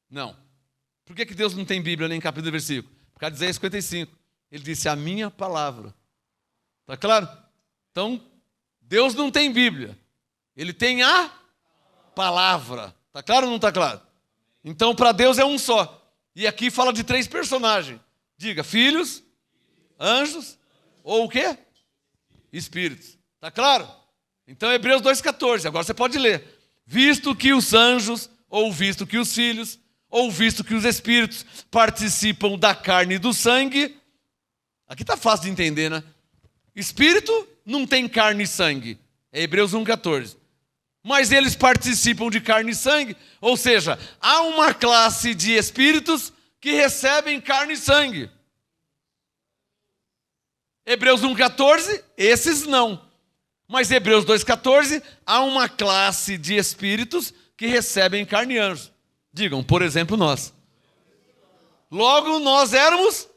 Não. Por que Deus não tem Bíblia nem capítulo e versículo? Por causa de Isaías 55. Ele disse, a minha palavra. Está claro? Então, Deus não tem Bíblia. Ele tem a palavra. Está claro ou não está claro? Então, para Deus é um só. E aqui fala de 3 personagens. Diga, filhos, anjos ou o quê? Espíritos. Está claro? Então, Hebreus 2,14. Agora você pode ler. Visto que os anjos, ou visto que os filhos, ou visto que os espíritos participam da carne e do sangue. Aqui está fácil de entender, né? Espírito não tem carne e sangue. É Hebreus 1,14. Mas eles participam de carne e sangue. Ou seja, há uma classe de espíritos que recebem carne e sangue. Hebreus 1,14, esses não. Mas Hebreus 2,14, há uma classe de espíritos que recebem carne e anjos. Digam, por exemplo, nós. Logo, nós éramos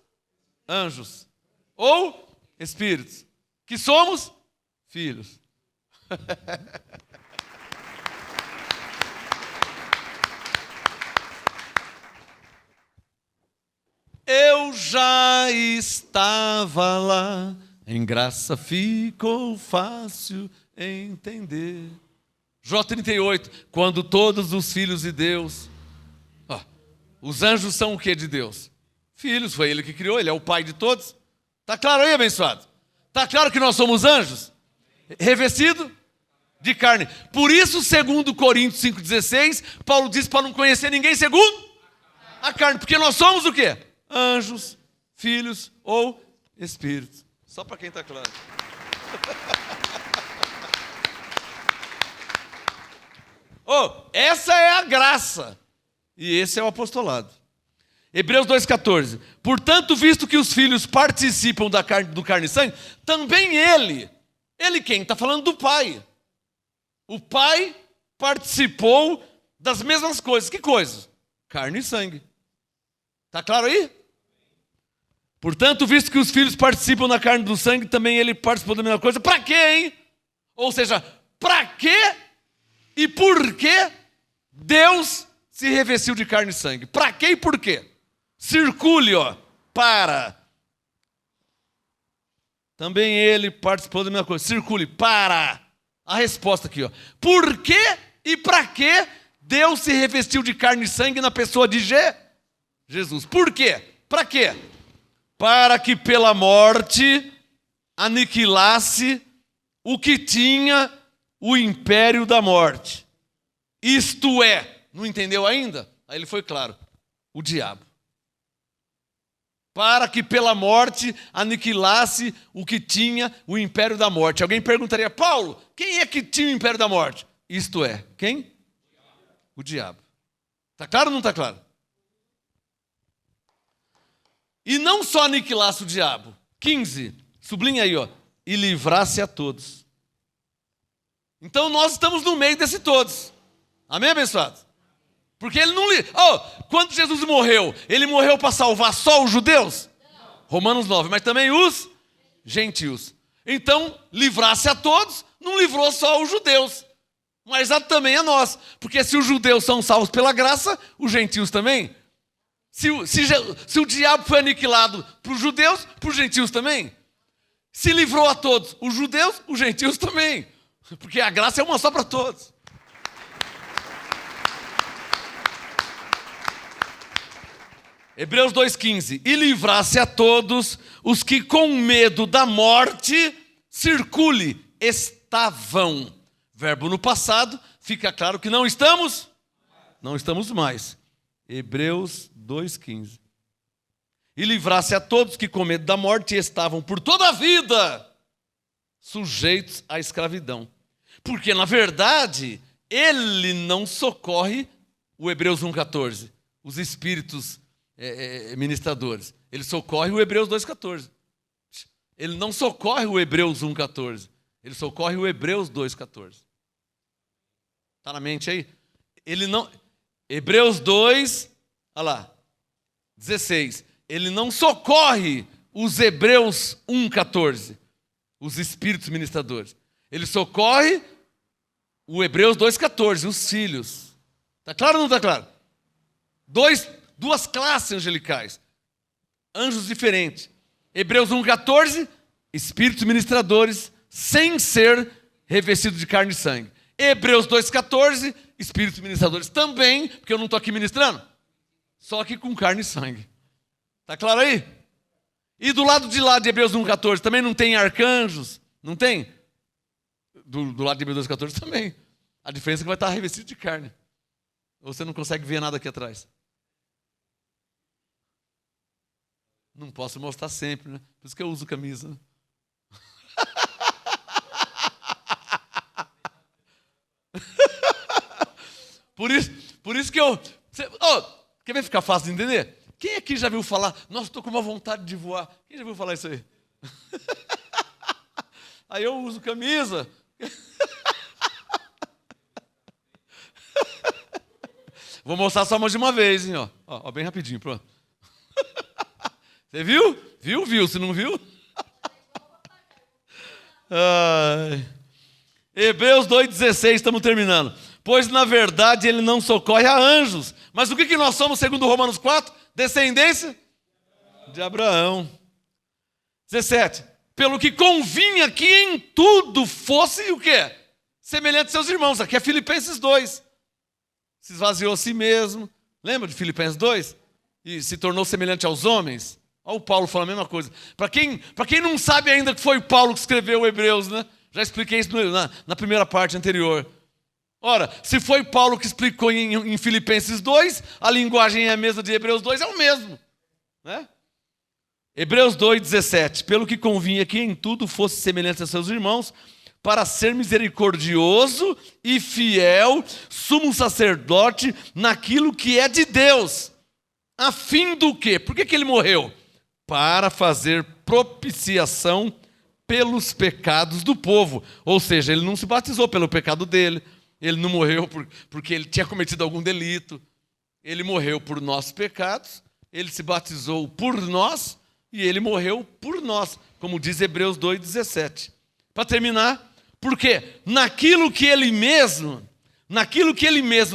anjos. Ou espíritos. Que somos filhos. Eu já estava lá, em graça ficou fácil entender. Jó 38, quando todos os filhos de Deus... os anjos são o que de Deus? Filhos, foi Ele que criou, Ele é o Pai de todos. Está claro aí, abençoado? Está claro que nós somos anjos? Revestido de carne. Por isso, segundo Coríntios 5,16, Paulo diz para não conhecer ninguém segundo a carne. Porque nós somos o quê? Anjos, filhos ou espíritos. Só para quem está claro. Essa é a graça. E esse é o apostolado. Hebreus 2,14. Portanto, visto que os filhos participam do carne e sangue, também ele quem? Está falando do Pai. O Pai participou das mesmas coisas. Que coisas? Carne e sangue. Está claro aí? Portanto, visto que os filhos participam da carne e do sangue, também ele participou da mesma coisa. Para quê, hein? Ou seja, para quê e por que Deus se revestiu de carne e sangue? Para quê e por quê? Circule, para. Também ele participou da mesma coisa. Circule, para. A resposta aqui, Por quê e para que Deus se revestiu de carne e sangue na pessoa de Jesus? Por quê? Para quê? Para que pela morte aniquilasse o que tinha o império da morte. Isto é, não entendeu ainda? Aí ele foi claro, o diabo. Para que pela morte aniquilasse o que tinha o império da morte. Alguém perguntaria, Paulo, quem é que tinha o império da morte? Isto é, quem? O diabo. Está claro ou não está claro? E não só aniquilasse o diabo. 15, sublinha aí, e livrasse a todos. Então nós estamos no meio desse todos. Amém, abençoado? Porque ele não... quando Jesus morreu, ele morreu para salvar só os judeus? Não. Romanos 9, mas também os gentios. Então, livrasse a todos, não livrou só os judeus, mas também a nós. Porque se os judeus são salvos pela graça, os gentios também. Se o diabo foi aniquilado para os judeus, para os gentios também. Se livrou a todos, os judeus, os gentios também. Porque a graça é uma só para todos. Hebreus 2,15. E livrasse a todos os que com medo da morte, circule, estavam. Verbo no passado, fica claro que não estamos mais. Hebreus 2,15. E livrasse a todos que com medo da morte estavam por toda a vida sujeitos à escravidão. Porque, na verdade, ele não socorre o Hebreus 1,14, os espíritos ministradores. Ele socorre o Hebreus 2,14. Ele não socorre o Hebreus 1,14. Ele socorre o Hebreus 2,14. Está na mente aí? Ele não... Hebreus 2, olha lá, 16. Ele não socorre os Hebreus 1,14, os espíritos ministradores. Ele socorre o Hebreus 2,14, os filhos. Está claro ou não está claro? Duas classes angelicais, anjos diferentes. Hebreus 1,14, espíritos ministradores, sem ser revestidos de carne e sangue. Hebreus 2,14, espíritos ministradores também, porque eu não estou aqui ministrando, só que com carne e sangue. Está claro aí? E do lado de lá de Hebreus 1,14 também não tem arcanjos? Não tem? Do lado de Hebreus 2,14 também. A diferença é que vai estar revestido de carne. Você não consegue ver nada aqui atrás. Não posso mostrar sempre, né? Por isso que eu uso camisa. Né? Por isso que eu... quer ver ficar fácil de entender? Quem aqui já viu falar, nossa, estou com uma vontade de voar? Quem já viu falar isso aí? Aí eu uso camisa. Vou mostrar só mais de uma vez, hein? Ó, bem rapidinho, pronto. Você viu? Viu. Se não viu? Hebreus 2,16, estamos terminando. Pois, na verdade, ele não socorre a anjos. Mas o que nós somos, segundo Romanos 4? Descendência de Abraão. 17. Pelo que convinha que em tudo fosse o quê? Semelhante aos seus irmãos. Aqui é Filipenses 2. Se esvaziou a si mesmo. Lembra de Filipenses 2? E se tornou semelhante aos homens. Olha o Paulo falando a mesma coisa. Para quem não sabe ainda que foi Paulo que escreveu o Hebreus, né? Já expliquei isso na primeira parte anterior. Ora, se foi Paulo que explicou em Filipenses 2, a linguagem é a mesma de Hebreus 2, é o mesmo. Né? Hebreus 2,17. Pelo que convinha que em tudo fosse semelhante a seus irmãos, para ser misericordioso e fiel, sumo sacerdote naquilo que é de Deus. A fim do quê? Por que ele morreu? Para fazer propiciação pelos pecados do povo. Ou seja, ele não se batizou pelo pecado dele. Ele não morreu porque ele tinha cometido algum delito. Ele morreu por nossos pecados. Ele se batizou por nós. E ele morreu por nós. Como diz Hebreus 2,17. Para terminar, porque naquilo que ele mesmo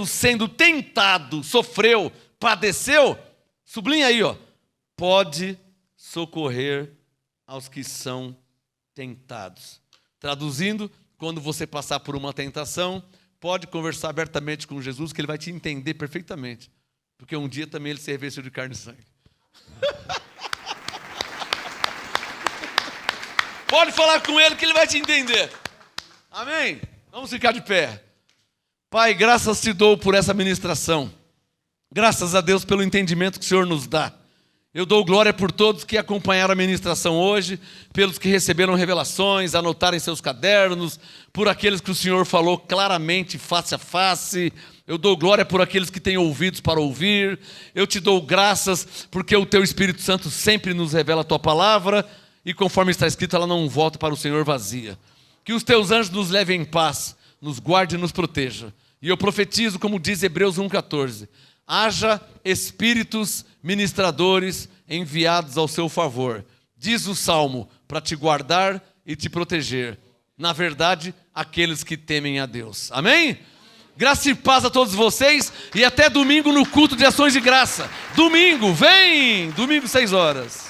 sendo tentado, sofreu, padeceu, sublinha aí, pode socorrer aos que são tentados. Traduzindo, quando você passar por uma tentação, pode conversar abertamente com Jesus, que ele vai te entender perfeitamente. Porque um dia também ele se revestiu de carne e sangue. Pode falar com ele que ele vai te entender. Amém? Vamos ficar de pé. Pai, graças te dou por essa ministração. Graças a Deus pelo entendimento que o Senhor nos dá. Eu dou glória por todos que acompanharam a ministração hoje, pelos que receberam revelações, anotaram em seus cadernos, por aqueles que o Senhor falou claramente, face a face. Eu dou glória por aqueles que têm ouvidos para ouvir. Eu te dou graças porque o teu Espírito Santo sempre nos revela a tua palavra e conforme está escrito, ela não volta para o Senhor vazia. Que os teus anjos nos levem em paz, nos guarde e nos proteja. E eu profetizo, como diz Hebreus 1,14, haja espíritos ministradores enviados ao seu favor, diz o Salmo, para te guardar e te proteger. Na verdade, aqueles que temem a Deus. Amém? Graça e paz a todos vocês e até domingo no culto de ações de graça. Domingo, vem! Domingo 6 horas.